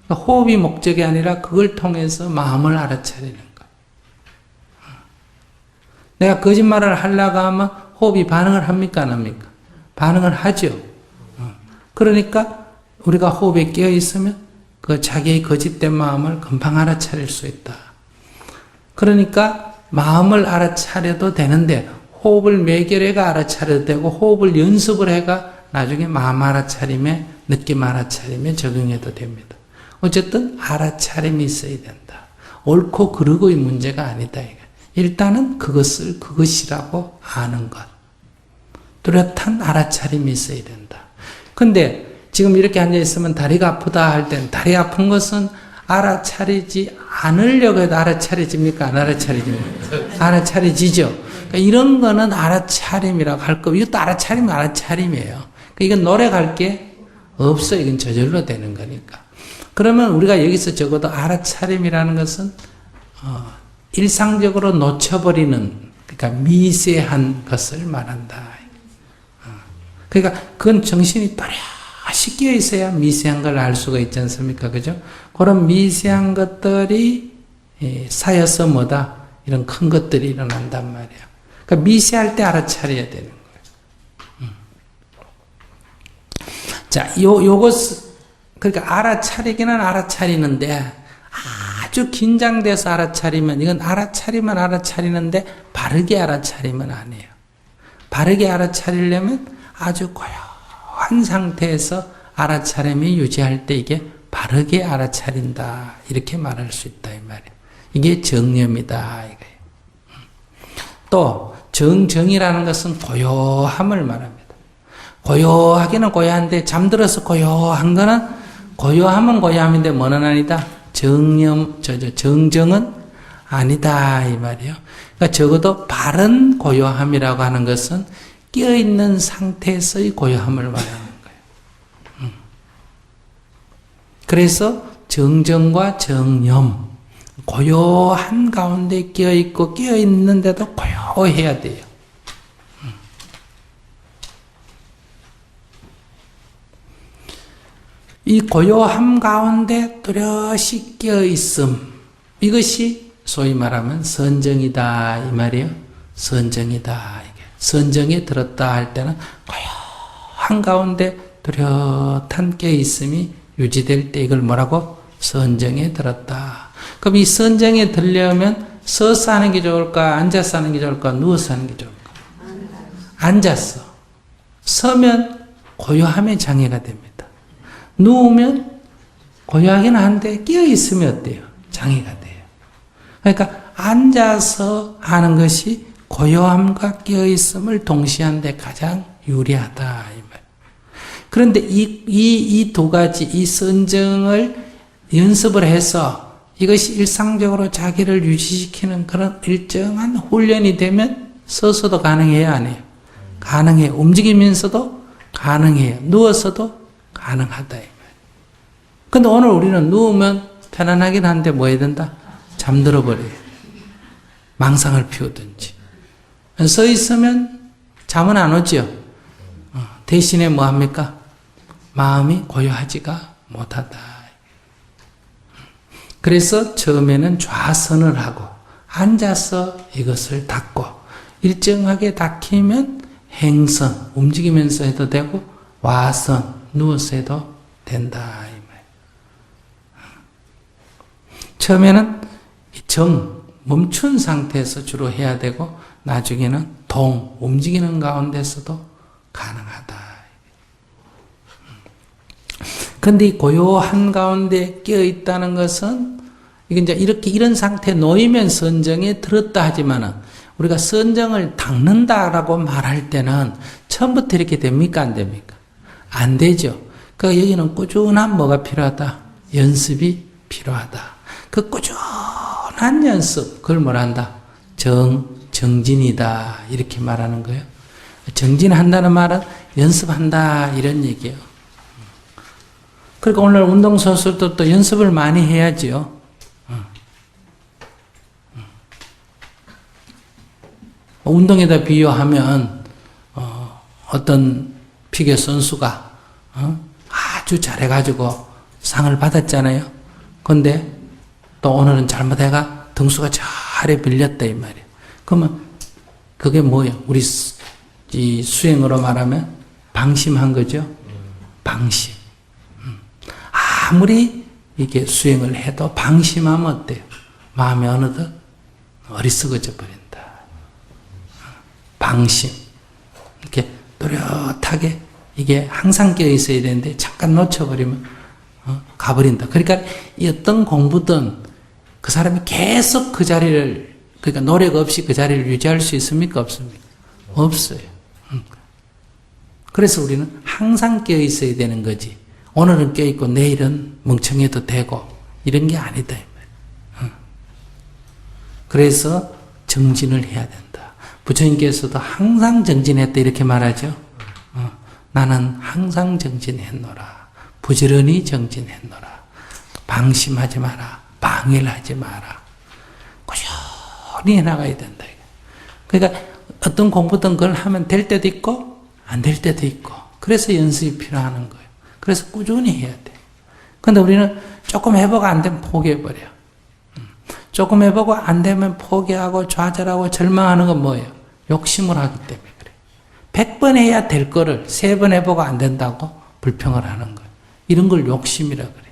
Speaker 3: 그러니까 호흡이 목적이 아니라 그걸 통해서 마음을 알아차리는 거예요. 내가 거짓말을 하려고 하면 호흡이 반응을 합니까, 안 합니까? 반응을 하죠. 그러니까 우리가 호흡에 깨어 있으면 그 자기의 거짓된 마음을 금방 알아차릴 수 있다. 그러니까 마음을 알아차려도 되는데 호흡을 매결해가 알아차려도 되고, 호흡을 연습을 해가 나중에 마음 알아차림에, 느낌 알아차림에 적용해도 됩니다. 어쨌든 알아차림이 있어야 된다. 옳고 그르고의 문제가 아니다. 일단은 그것을 그것이라고 아는 것. 뚜렷한 알아차림이 있어야 된다. 근데 지금 이렇게 앉아있으면 다리가 아프다 할 땐 다리 아픈 것은 알아차리지 않으려고 해도 알아차려집니까? 안 알아차려집니까? 알아차려지죠. 그러니까 이런 거는 알아차림이라고 할 거고, 이것도 알아차리면 알아차림이에요. 그러니까 이건 노력할 게 없어요. 이건 저절로 되는 거니까. 그러면 우리가 여기서 적어도 알아차림이라는 것은 일상적으로 놓쳐버리는, 그러니까 미세한 것을 말한다. 그러니까 그건 정신이 또렷이 끼어 있어야 미세한 걸 알 수가 있지 않습니까? 그죠? 그런 미세한 것들이 쌓여서 뭐다? 이런 큰 것들이 일어난단 말이에요. 그러니까 미세할 때 알아차려야 되는 거예요. 자, 요것, 그러니까 알아차리기는 알아차리는데, 아주 긴장돼서 알아차리면, 이건 알아차리면 알아차리는데 바르게 알아차리면 아니에요. 바르게 알아차리려면 아주 고요한 상태에서 알아차림이 유지할 때 이게 바르게 알아차린다, 이렇게 말할 수 있다, 이 말이에요. 이게 정념이다, 이거예요. 또 정정이라는 것은 고요함을 말합니다. 고요하기는 고요한데 잠들어서 고요한 거는, 고요함은 고요함인데 뭐는 아니다? 정정은 아니다, 이 말이에요. 그러니까 적어도 바른 고요함이라고 하는 것은 깨어있는 상태에서의 고요함을 말하는 거예요. 그래서 정정과 정념, 고요한 가운데 깨어있고 깨어있는데도 고요해야 돼요. 이 고요함 가운데 뚜렷이 깨어있음, 이것이 소위 말하면 선정이다, 이 말이에요. 선정이다. 이게 선정에 들었다 할 때는 고요한 가운데 뚜렷한 깨어있음이 유지될 때 이걸 뭐라고? 선정에 들었다. 그럼 이 선정에 들려면 서서 하는 게 좋을까? 앉아서 하는 게 좋을까? 누워서 하는 게 좋을까? 앉아서. 서면 고요함의 장애가 됩니다. 누우면 고요하긴 한데 끼어있으면 어때요? 장애가 돼요. 그러니까 앉아서 하는 것이 고요함과 끼어있음을 동시한데 가장 유리하다. 이 말. 그런데 이 두 가지, 이 선정을 연습을 해서 이것이 일상적으로 자기를 유지시키는 그런 일정한 훈련이 되면 서서도 가능해요, 안 해요? 가능해요. 움직이면서도 가능해요. 누워서도 가능하다. 이 말. 근데 오늘 우리는 누우면 편안하긴 한데 뭐 해야 된다? 잠들어 버려요. 망상을 피우든지. 서 있으면 잠은 안 오죠. 대신에 뭐 합니까? 마음이 고요하지가 못하다. 그래서 처음에는 좌선을 하고 앉아서 이것을 닦고 일정하게 닦이면 행선, 움직이면서 해도 되고 와선, 누워서 해도 된다. 이 말. 처음에는 정, 멈춘 상태에서 주로 해야 되고 나중에는 동, 움직이는 가운데서도 가능하다. 그런데 이 고요한 가운데 끼어 있다는 것은 이게 이제 이런 상태에 놓이면 선정에 들었다 하지만은 우리가 선정을 닦는다라고 말할 때는 처음부터 이렇게 됩니까? 안 됩니까? 안 되죠. 그러니까 여기는 꾸준한 뭐가 필요하다? 연습이 필요하다. 그 꾸준한 연습, 그걸 뭐란다? 정진이다. 이렇게 말하는 거예요. 정진한다는 말은 연습한다. 이런 얘기예요. 그러니까 오늘 운동선수도 또 연습을 많이 해야지요. 운동에다 비유하면 어떤 피겨 선수가 아주 잘해가지고 상을 받았잖아요. 근데 또 오늘은 잘못해가 등수가 잘해 빌렸다 이 말이에요. 그러면 그게 뭐예요? 우리 이 수행으로 말하면 방심한 거죠. 방심. 아무리 이게 수행을 해도 방심하면 어때요? 마음이 어느덧 어리석어져 버린다. 방심. 이렇게 또렷하게 이게 항상 껴 있어야 되는데 잠깐 놓쳐버리면 가버린다. 그러니까 이 어떤 공부든 그 사람이 계속 그 자리를, 그러니까 노력 없이 그 자리를 유지할 수 있습니까? 없습니까? 없어요. 그래서 우리는 항상 껴 있어야 되는 거지. 오늘은 껴 있고 내일은 멍청해도 되고 이런 게 아니다. 그래서 정진을 해야 된다. 부처님께서도 항상 정진했다 이렇게 말하죠. 나는 항상 정진했노라. 부지런히 정진했노라. 방심하지 마라. 방해를 하지 마라. 꾸준히 해나가야 된다. 그러니까 어떤 공부든 그걸 하면 될 때도 있고 안 될 때도 있고 그래서 연습이 필요한 거예요. 그래서 꾸준히 해야 돼. 근데 우리는 조금 해보고 안 되면 포기해버려. 조금 해보고 안 되면 포기하고 좌절하고 절망하는 건 뭐예요? 욕심을 하기 때문에 그래. 100번 해야 될 거를 3번 해보고 안 된다고 불평을 하는 거예요. 이런 걸 욕심이라 그래.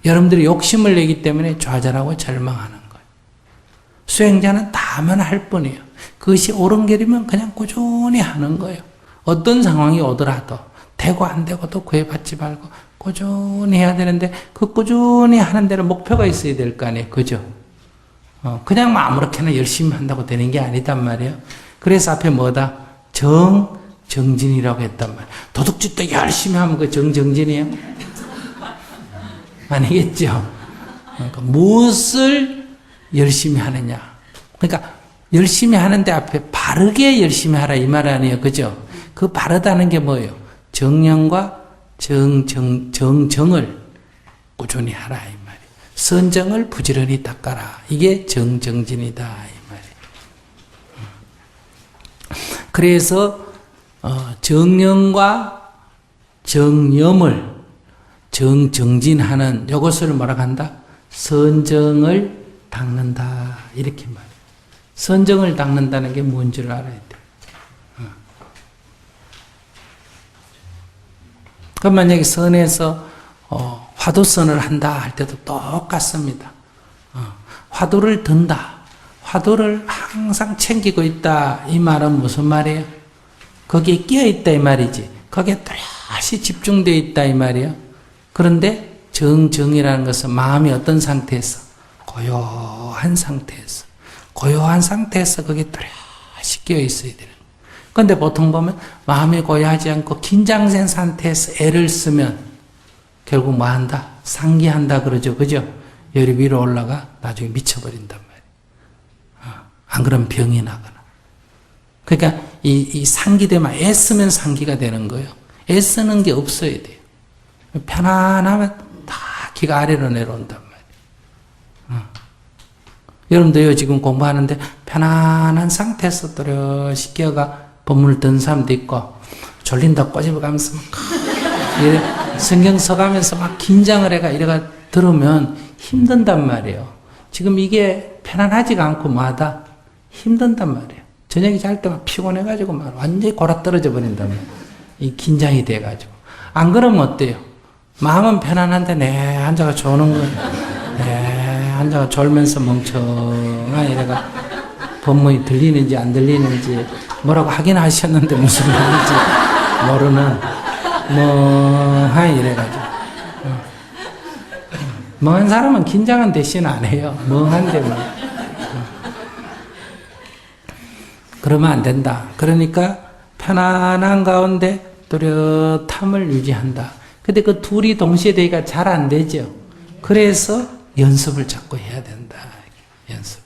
Speaker 3: 여러분들이 욕심을 내기 때문에 좌절하고 절망하는 거예요. 수행자는 다 하면 할 뿐이에요. 그것이 옳은 길이면 그냥 꾸준히 하는 거예요. 어떤 상황이 오더라도 되고 안 되고도 구애받지 말고 꾸준히 해야 되는데 그 꾸준히 하는 데는 목표가 있어야 될 거 아니에요. 그죠? 그냥 뭐 아무렇게나 열심히 한다고 되는 게 아니단 말이에요. 그래서 앞에 뭐다? 정진이라고 했단 말이에요. 도둑질도 열심히 하면 그 정진이에요? 아니겠죠? 그러니까 무엇을 열심히 하느냐. 그러니까 열심히 하는데 앞에 바르게 열심히 하라 이 말 아니에요. 그죠? 그 바르다는 게 뭐예요? 정량과 정정을 꾸준히 하라 이 말이에요. 선정을 부지런히 닦아라. 이게 정진이다 이 말이에요. 그래서 정령과 정념을 정진하는 이것을 뭐라고 한다? 선정을 닦는다 이렇게 말해요. 선정을 닦는다는 게 뭔지를 알아야 돼. 그럼 만약에 선에서 화두선을 한다 할 때도 똑같습니다. 화두를 든다. 화두를 항상 챙기고 있다. 이 말은 무슨 말이에요? 거기에 끼어 있다 이 말이지. 거기에 또렷이 집중되어 있다 이 말이에요. 그런데 정이라는 것은 마음이 어떤 상태에서? 고요한 상태에서. 고요한 상태에서 거기에 또렷이 끼어 있어야 되는 거예요. 그런데 보통 보면 마음이 고요하지 않고 긴장된 상태에서 애를 쓰면 결국 뭐 한다? 상기한다 그러죠. 그죠? 열이 위로 올라가 나중에 미쳐버린단 말이에요. 안 그러면 병이 나거나. 그러니까 이 상기되면 애쓰면 상기가 되는 거예요. 애쓰는 게 없어야 돼요. 편안하면 다 기가 아래로 내려온단 말이에요. 여러분도요 지금 공부하는데 편안한 상태에서 또렷이 끼어가 법문을 듣는 사람도 있고 졸린다 꼬집어가면서 막 이래 성경 써가면서 막 긴장을 해가 이래가 들으면 힘든단 말이에요. 지금 이게 편안하지가 않고 뭐하다? 힘든단 말이에요. 저녁에 잘 때 막 피곤해가지고 막 완전히 골아 떨어져 버린단 말이에요. 이 긴장이 돼가지고. 안 그러면 어때요? 마음은 편안한데 내 앉아가 조는 거예요. 내 앉아가 졸면서 멍청한 이래가 법문이 들리는지 안 들리는지 뭐라고 하긴 하셨는데 무슨 말인지 모르는 멍하니 이래가지고. 멍한 사람은 긴장은 대신 안 해요. 멍한데 뭐. 그러면 안 된다. 그러니까 편안한 가운데 또렷함을 유지한다. 근데 그 둘이 동시에 되기가 잘 안 되죠. 그래서 연습을 자꾸 해야 된다. 연습.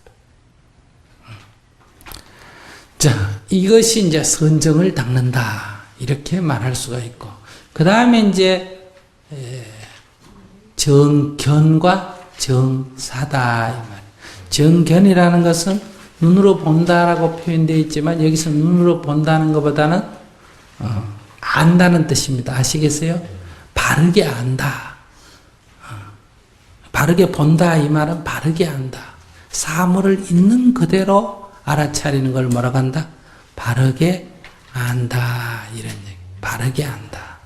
Speaker 3: 자, 이것이 이제 선정을 닦는다. 이렇게 말할 수가 있고. 그 다음에 이제, 정견과 정사다. 이 말. 정견이라는 것은 눈으로 본다라고 표현되어 있지만 여기서 눈으로 본다는 것보다는 안다는 뜻입니다. 아시겠어요? 바르게 안다. 바르게 본다 이 말은 바르게 안다. 사물을 있는 그대로 알아차리는 걸 뭐라고 한다? 바르게 안다 이런 얘기. 바르게 안다.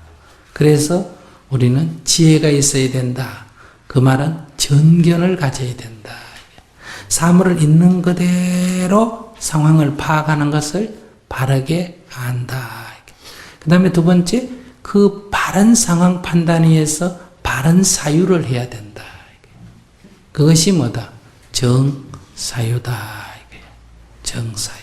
Speaker 3: 그래서 우리는 지혜가 있어야 된다. 그 말은 전견을 가져야 된다. 사물을 있는 그대로 상황을 파악하는 것을 바르게 안다. 그 다음에 두 번째, 그 바른 상황 판단 위해서 바른 사유를 해야 된다. 그것이 뭐다? 정사유다. 정사유.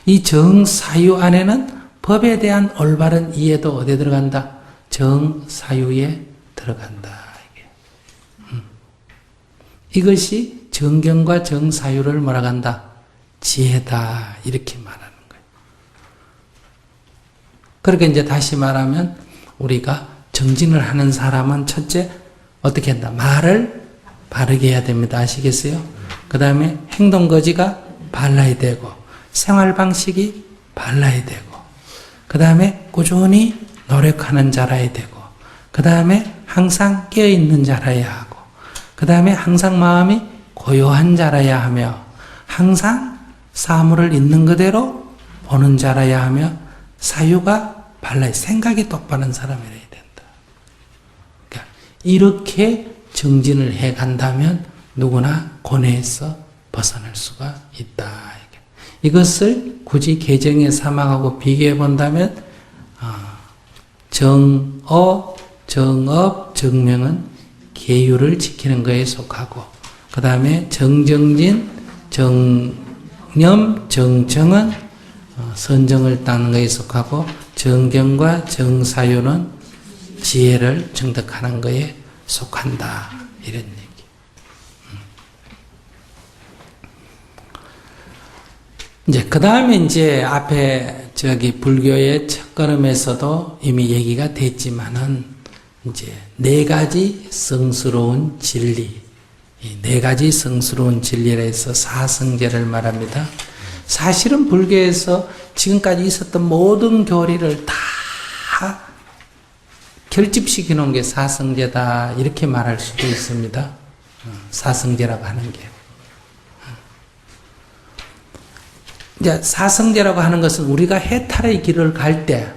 Speaker 3: 이 정사유 안에는 법에 대한 올바른 이해도 어디에 들어간다? 정사유에 들어간다. 이것이 정견과 정사유를 뭐라고 한다? 지혜다. 이렇게 말하는 거예요. 그렇게 이제 다시 말하면 우리가 정진을 하는 사람은 첫째 어떻게 한다? 말을 바르게 해야 됩니다. 아시겠어요? 그 다음에 행동거지가 발라야 되고 생활 방식이 발라야 되고 그 다음에 꾸준히 노력하는 자라야 되고 그 다음에 항상 깨어있는 자라야 하고 그 다음에 항상 마음이 고요한 자라야 하며 항상 사물을 있는 그대로 보는 자라야 하며 사유가 발라야 생각이 똑바른 사람이라야 된다. 그러니까 이렇게 정진을 해간다면 누구나 고뇌에서 벗어날 수가 있다. 이것을 굳이 개정의 사망하고 비교해 본다면 정업, 정명은 계율을 지키는 것에 속하고 그 다음에 정정진, 정념, 정정은 선정을 닦는 것에 속하고 정견과 정사유는 지혜를 정득하는 것에 속한다. 이런 얘기. 이제 그 다음에 이제 앞에 불교의 첫걸음에서도 이미 얘기가 됐지만은 이제 네 가지 성스러운 진리, 이 네 가지 성스러운 진리라 해서 사성제를 말합니다. 사실은 불교에서 지금까지 있었던 모든 교리를 다 결집시켜 놓은 게 사성제다 이렇게 말할 수도 있습니다. 사성제라고 하는 게. 이제 사성제라고 하는 것은 우리가 해탈의 길을 갈 때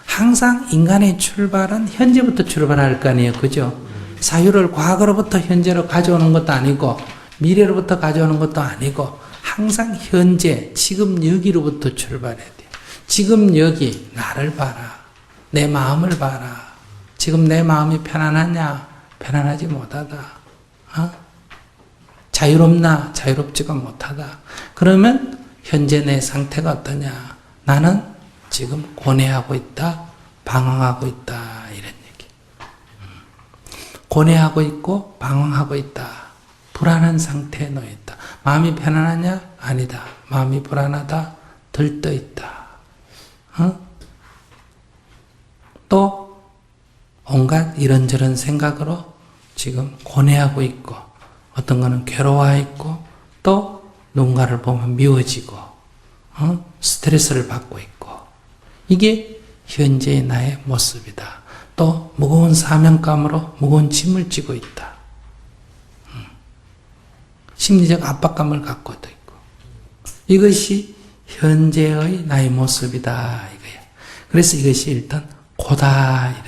Speaker 3: 항상 인간의 출발은 현재부터 출발할 거 아니에요. 그죠? 사유를 과거로부터 현재로 가져오는 것도 아니고 미래로부터 가져오는 것도 아니고 항상 현재, 지금 여기로부터 출발해야 돼요. 지금 여기 나를 봐라. 내 마음을 봐라. 지금 내 마음이 편안하냐? 편안하지 못하다. 자유롭나? 자유롭지가 못하다. 그러면 현재 내 상태가 어떠냐? 나는 지금 고뇌하고 있다. 방황하고 있다. 이런 얘기. 고뇌하고 있고 방황하고 있다. 불안한 상태에 놓여 있다. 마음이 편안하냐? 아니다. 마음이 불안하다. 들떠 있다. 또 온갖 이런저런 생각으로 지금 고뇌하고 있고 어떤 거는 괴로워 있고 또 누군가를 보면 미워지고 스트레스를 받고 있고 이게 현재의 나의 모습이다. 또 무거운 사명감으로 무거운 짐을 지고 있다. 심리적 압박감을 갖고도 있고 이것이 현재의 나의 모습이다 이거야. 그래서 이것이 일단 고다 이런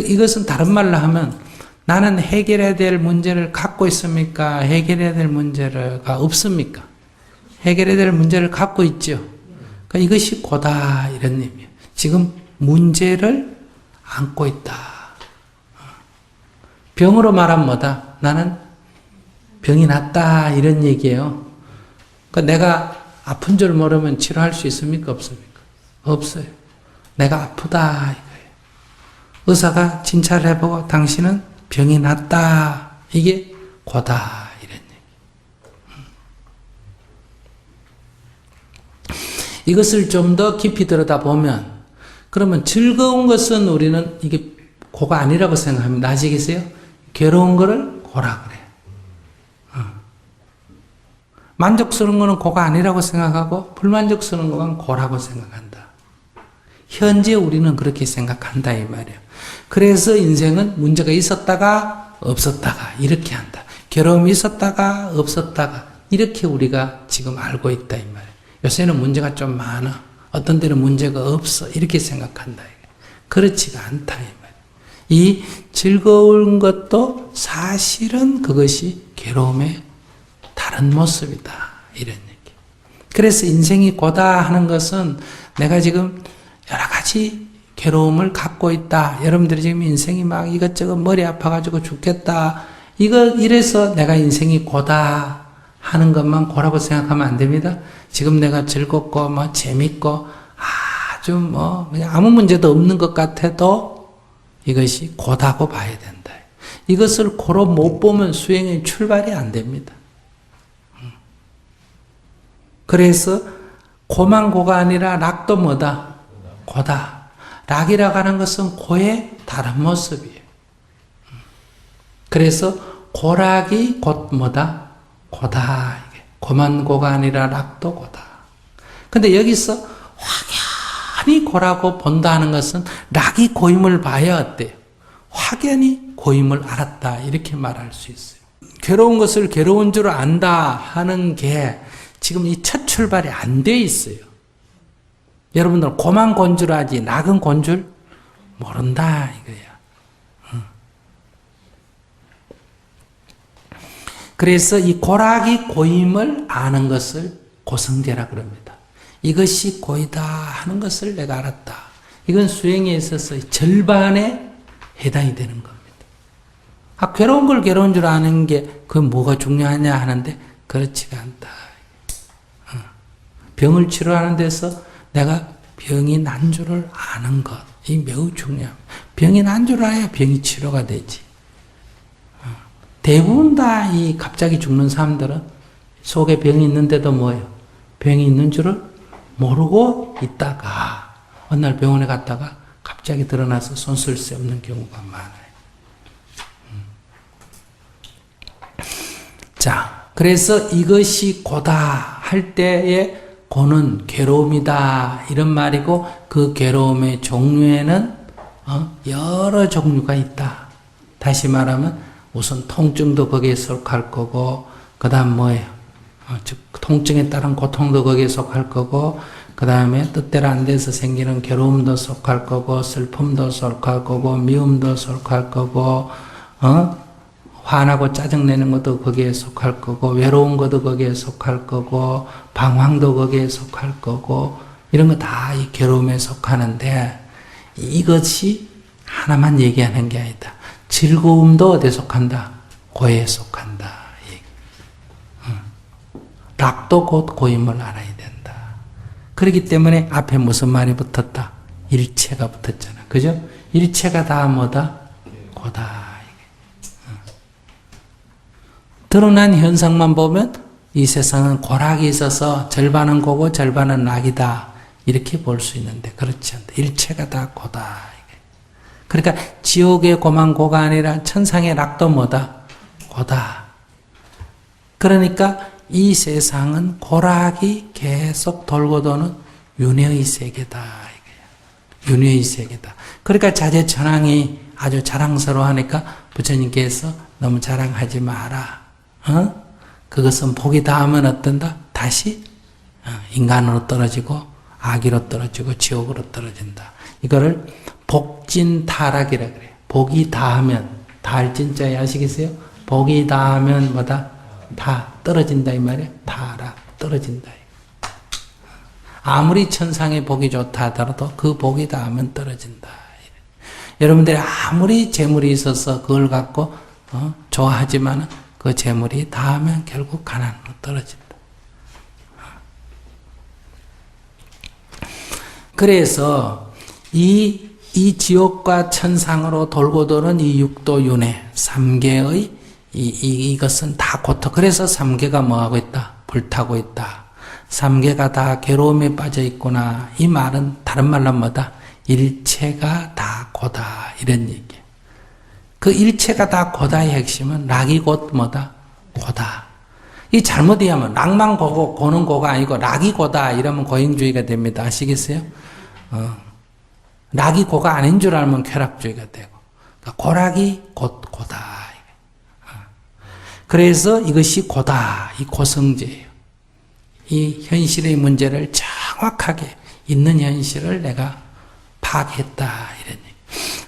Speaker 3: 얘기. 이것은 다른 말로 하면 나는 해결해야 될 문제를 갖고 있습니까? 해결해야 될 문제가 없습니까? 해결해야 될 문제를 갖고 있죠. 그러니까 이것이 고다 이런 의미예요. 지금 문제를 안고 있다. 병으로 말하면 뭐다? 나는 병이 났다 이런 얘기예요. 그러니까 내가 아픈 줄 모르면 치료할 수 있습니까? 없습니까? 없어요. 내가 아프다 이거예요. 의사가 진찰을 해보고 당신은 병이 났다. 이게 고다 이런 얘기. 이것을 좀 더 깊이 들여다보면 그러면 즐거운 것은 우리는 이게 고가 아니라고 생각합니다. 아시겠어요? 괴로운 거를 고라 그래요. 만족스러운 거는 고가 아니라고 생각하고 불만족스러운 거는 고라고 생각한다. 현재 우리는 그렇게 생각한다 이 말이에요. 그래서 인생은 문제가 있었다가 없었다가 이렇게 한다. 괴로움이 있었다가 없었다가 이렇게 우리가 지금 알고 있다 이 말이에요. 요새는 문제가 좀 많아. 어떤 때는 문제가 없어. 이렇게 생각한다. 그렇지가 않다 이 말이에요. 이 즐거운 것도 사실은 그것이 괴로움의 다른 모습이다. 이런 얘기. 그래서 인생이 고다 하는 것은 내가 지금 여러 가지 괴로움을 갖고 있다. 여러분들이 지금 인생이 막 이것저것 머리 아파가지고 죽겠다. 이래서 내가 인생이 고다 하는 것만 고라고 생각하면 안 됩니다. 지금 내가 즐겁고 뭐 재밌고 아주 뭐 그냥 아무 문제도 없는 것 같아도 이것이 고다고 봐야 된다. 이것을 고로 못 보면 수행의 출발이 안 됩니다. 그래서 고만 고가 아니라 락도 뭐다? 고다. 락이라고 하는 것은 고의 다른 모습이에요. 그래서 고락이 곧 뭐다? 고다. 고만 고가 아니라 락도 고다. 근데 여기서 확연히 고라고 본다 하는 것은 락이 고임을 봐야 어때요? 확연히 고임을 알았다. 이렇게 말할 수 있어요. 괴로운 것을 괴로운 줄 안다 하는 게 지금 이 첫 출발이 안 돼 있어요. 여러분들 고만 곤 줄 아지 낙은 곤 줄 모른다 이거야. 그래서 이 고락이 고임을 아는 것을 고성제라 그럽니다. 이것이 고이다 하는 것을 내가 알았다. 이건 수행에 있어서 절반에 해당이 되는 겁니다. 괴로운 걸 괴로운 줄 아는 게 그건 뭐가 중요하냐 하는데 그렇지가 않다. 병을 치료하는 데서 내가 병이 난 줄을 아는 것, 이 매우 중요합니다. 병이 난 줄 알아야 병이 치료가 되지. 대부분 다 이 갑자기 죽는 사람들은 속에 병이 있는데도 뭐예요? 병이 있는 줄을 모르고 있다가 어느 날 병원에 갔다가 갑자기 드러나서 손 쓸 수 없는 경우가 많아요. 자, 그래서 이것이 고다 할 때에 고는 괴로움이다 이런 말이고 그 괴로움의 종류에는 여러 종류가 있다. 다시 말하면 우선 통증도 거기에 속할 거고 그 다음 뭐예요? 즉 통증에 따른 고통도 거기에 속할 거고 그 다음에 뜻대로 안 돼서 생기는 괴로움도 속할 거고, 슬픔도 속할 거고, 미움도 속할 거고, 화나고 짜증내는 것도 거기에 속할 거고, 외로운 것도 거기에 속할 거고, 방황도 거기에 속할 거고, 이런 거 다 이 괴로움에 속하는데, 이것이 하나만 얘기하는 게 아니다. 즐거움도 어디에 속한다? 고에 속한다. 락도 곧 고임을 알아야 된다. 그렇기 때문에 앞에 무슨 말이 붙었다? 일체가 붙었잖아. 그죠? 일체가 다 뭐다? 고다. 드러난 현상만 보면 이 세상은 고락이 있어서 절반은 고고 절반은 락이다. 이렇게 볼 수 있는데 그렇지 않다. 일체가 다 고다. 그러니까 지옥의 고만 고가 아니라 천상의 락도 뭐다? 고다. 그러니까 이 세상은 고락이 계속 돌고 도는 윤회의 세계다. 윤회의 세계다. 그러니까 자제천왕이 아주 자랑스러워하니까 부처님께서 너무 자랑하지 마라. 그것은 복이 닿으면 어떤다? 다시 인간으로 떨어지고 악의로 떨어지고 지옥으로 떨어진다. 이거를 복진타락이라 그래요. 복이 닿으면, 닿을 진짜에 아시겠어요? 복이 닿으면 뭐다? 다 떨어진다 이 말이에요. 타락, 떨어진다. 아무리 천상의 복이 좋다 하더라도 그 복이 닿으면 떨어진다. 여러분들이 아무리 재물이 있어서 그걸 갖고 좋아하지만 그 재물이 닿으면 결국 가난으로 떨어진다. 그래서 이 지옥과 천상으로 돌고 도는 이 육도 윤회 3개의 이것은 다 고통. 그래서 3개가 뭐하고 있다? 불타고 있다. 3개가 다 괴로움에 빠져 있구나. 이 말은 다른 말로 뭐다? 일체가 다 고다. 이런 얘기예요. 그 일체가 다 고다의 핵심은 락이 곧 뭐다? 고다. 이 잘못 이해하면 락만 고고 고는 고가 아니고 락이 고다 이러면 고행주의가 됩니다. 아시겠어요? 락이 고가 아닌 줄 알면 쾌락주의가 되고 그러니까 고락이 곧 고다. 그래서 이것이 고다. 이 고성제예요. 이 현실의 문제를 정확하게 있는 현실을 내가 파악했다. 이런 얘기.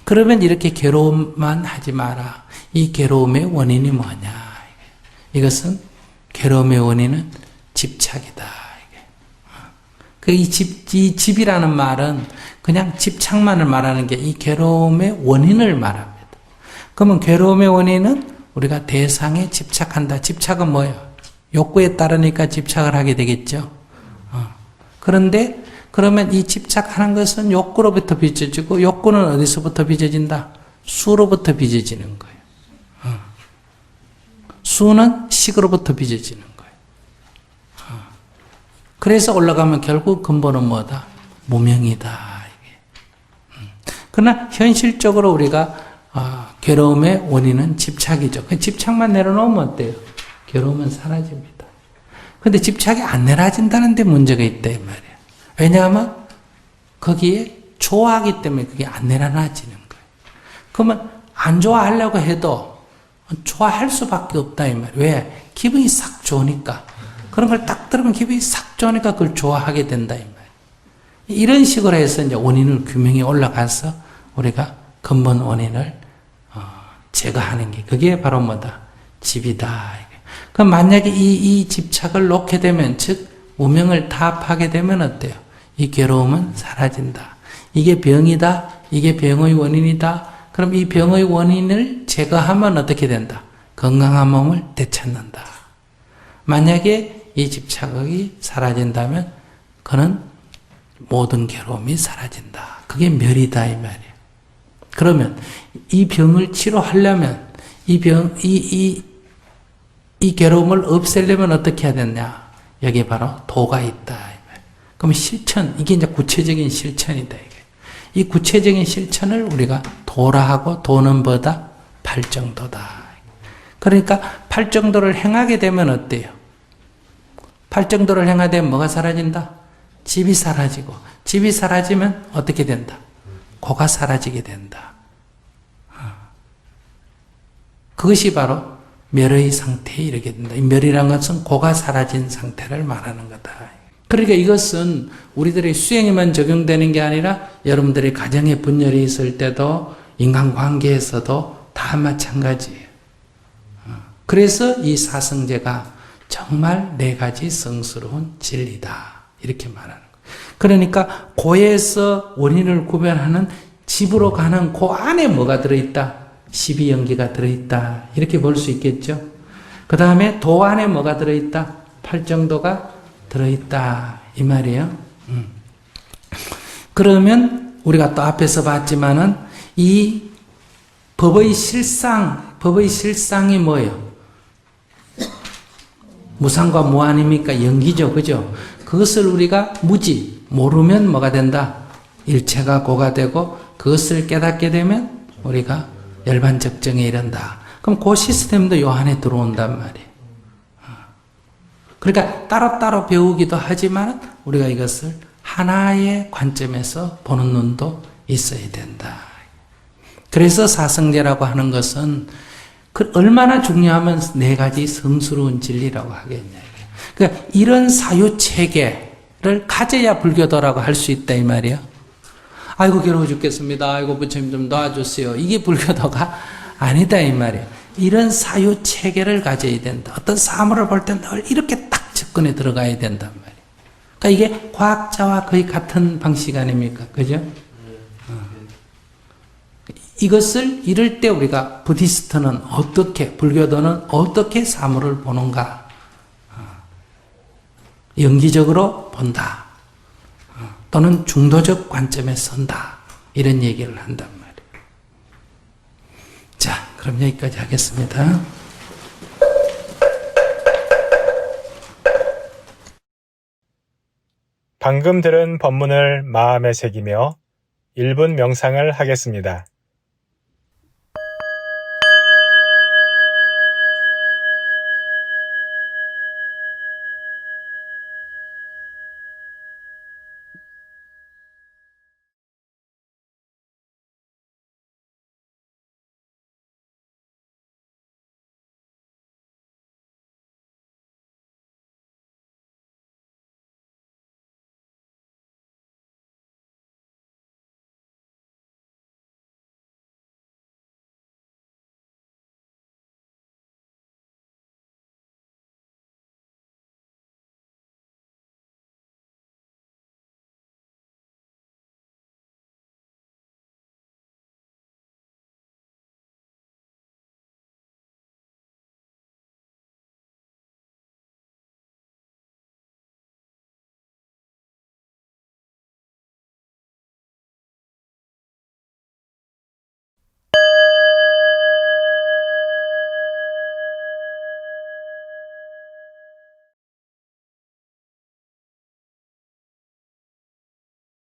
Speaker 3: 그러면 이렇게 괴로움만 하지 마라. 이 괴로움의 원인이 뭐냐? 이것은 괴로움의 원인은 집착이다. 이 집이라는 말은 그냥 집착만을 말하는 게 이 괴로움의 원인을 말합니다. 그러면 괴로움의 원인은 우리가 대상에 집착한다. 집착은 뭐예요? 욕구에 따르니까 집착을 하게 되겠죠. 그런데 그러면 이 집착하는 것은 욕구로부터 빚어지고 욕구는 어디서부터 빚어진다? 수로부터 빚어지는 거예요. 수는 식으로부터 빚어지는 거예요. 그래서 올라가면 결국 근본은 뭐다? 무명이다. 그러나 현실적으로 우리가 괴로움의 원인은 집착이죠. 그 집착만 내려놓으면 어때요? 괴로움은 사라집니다. 그런데 집착이 안 내려진다는 데 문제가 있다 이 말이에요. 왜냐하면 거기에 좋아하기 때문에 그게 안 내려놔지는 거예요. 그러면 안 좋아하려고 해도 좋아할 수밖에 없다 이 말이에요. 왜? 기분이 싹 좋으니까. 그런 걸 딱 들으면 기분이 싹 좋으니까 그걸 좋아하게 된다 이 말이에요. 이런 식으로 해서 이제 원인을 규명해 올라가서 우리가 근본 원인을 제거하는 게 그게 바로 뭐다? 집이다. 그럼 만약에 이 집착을 놓게 되면 즉 무명을 타압하게 되면 어때요? 이 괴로움은 사라진다. 이게 병이다. 이게 병의 원인이다. 그럼 이 병의 원인을 제거하면 어떻게 된다? 건강한 몸을 되찾는다. 만약에 이 집착이 사라진다면 그는 모든 괴로움이 사라진다. 그게 멸이다 이 말이에요. 그러면 이 병을 치료하려면 이 괴로움을 없애려면 어떻게 해야 되냐? 여기 바로 도가 있다. 그럼 실천, 이게 이제 구체적인 실천이다. 이 구체적인 실천을 우리가 도라 하고 도는 뭐다? 팔정도다. 그러니까 팔정도를 행하게 되면 어때요? 팔정도를 행하게 되면 뭐가 사라진다? 집이 사라지고, 집이 사라지면 어떻게 된다? 고가 사라지게 된다. 그것이 바로 멸의 상태에 이르게 된다. 이 멸이란 것은 고가 사라진 상태를 말하는 거다. 그러니까 이것은 우리들의 수행에만 적용되는 게 아니라 여러분들의 가정에 분열이 있을 때도 인간관계에서도 다 마찬가지예요. 그래서 이 사성제가 정말 네 가지 성스러운 진리다. 이렇게 말하는 거예요. 그러니까 고에서 원인을 구별하는 집으로 가는 그 안에 뭐가 들어있다? 12연기가 들어있다. 이렇게 볼 수 있겠죠. 그 다음에 도 안에 뭐가 들어있다? 팔정도가 들어있다. 이 말이에요. 그러면 우리가 또 앞에서 봤지만은 이 법의 실상이 뭐예요? 무상과 무한입니까? 연기죠. 그죠? 그것을 우리가 모르면 뭐가 된다? 일체가 고가 되고 그것을 깨닫게 되면 우리가 열반적정에 이른다. 그럼 그 시스템도 요 안에 들어온단 말이에요. 그러니까 따로따로 배우기도 하지만 우리가 이것을 하나의 관점에서 보는 눈도 있어야 된다. 그래서 사성제라고 하는 것은 얼마나 중요하면 네 가지 성스러운 진리라고 하겠냐. 그러니까 이런 사유체계를 가져야 불교도라고 할 수 있다 이 말이에요. 아이고 괴로워 죽겠습니다. 아이고 부처님 좀 도와주세요. 이게 불교도가 아니다 이 말이에요. 이런 사유체계를 가져야 된다. 어떤 사물을 볼 때 늘 이렇게 딱 접근해 들어가야 된단 말이에요. 그러니까 이게 과학자와 거의 같은 방식 아닙니까? 그죠? 이것을 이럴 때 우리가 부디스트는 어떻게, 불교도는 어떻게 사물을 보는가? 연기적으로 본다. 또는 중도적 관점에 선다. 이런 얘기를 한단 말이에요. 자, 그럼 여기까지 하겠습니다.
Speaker 2: 방금 들은 법문을 마음에 새기며 1분 명상을 하겠습니다.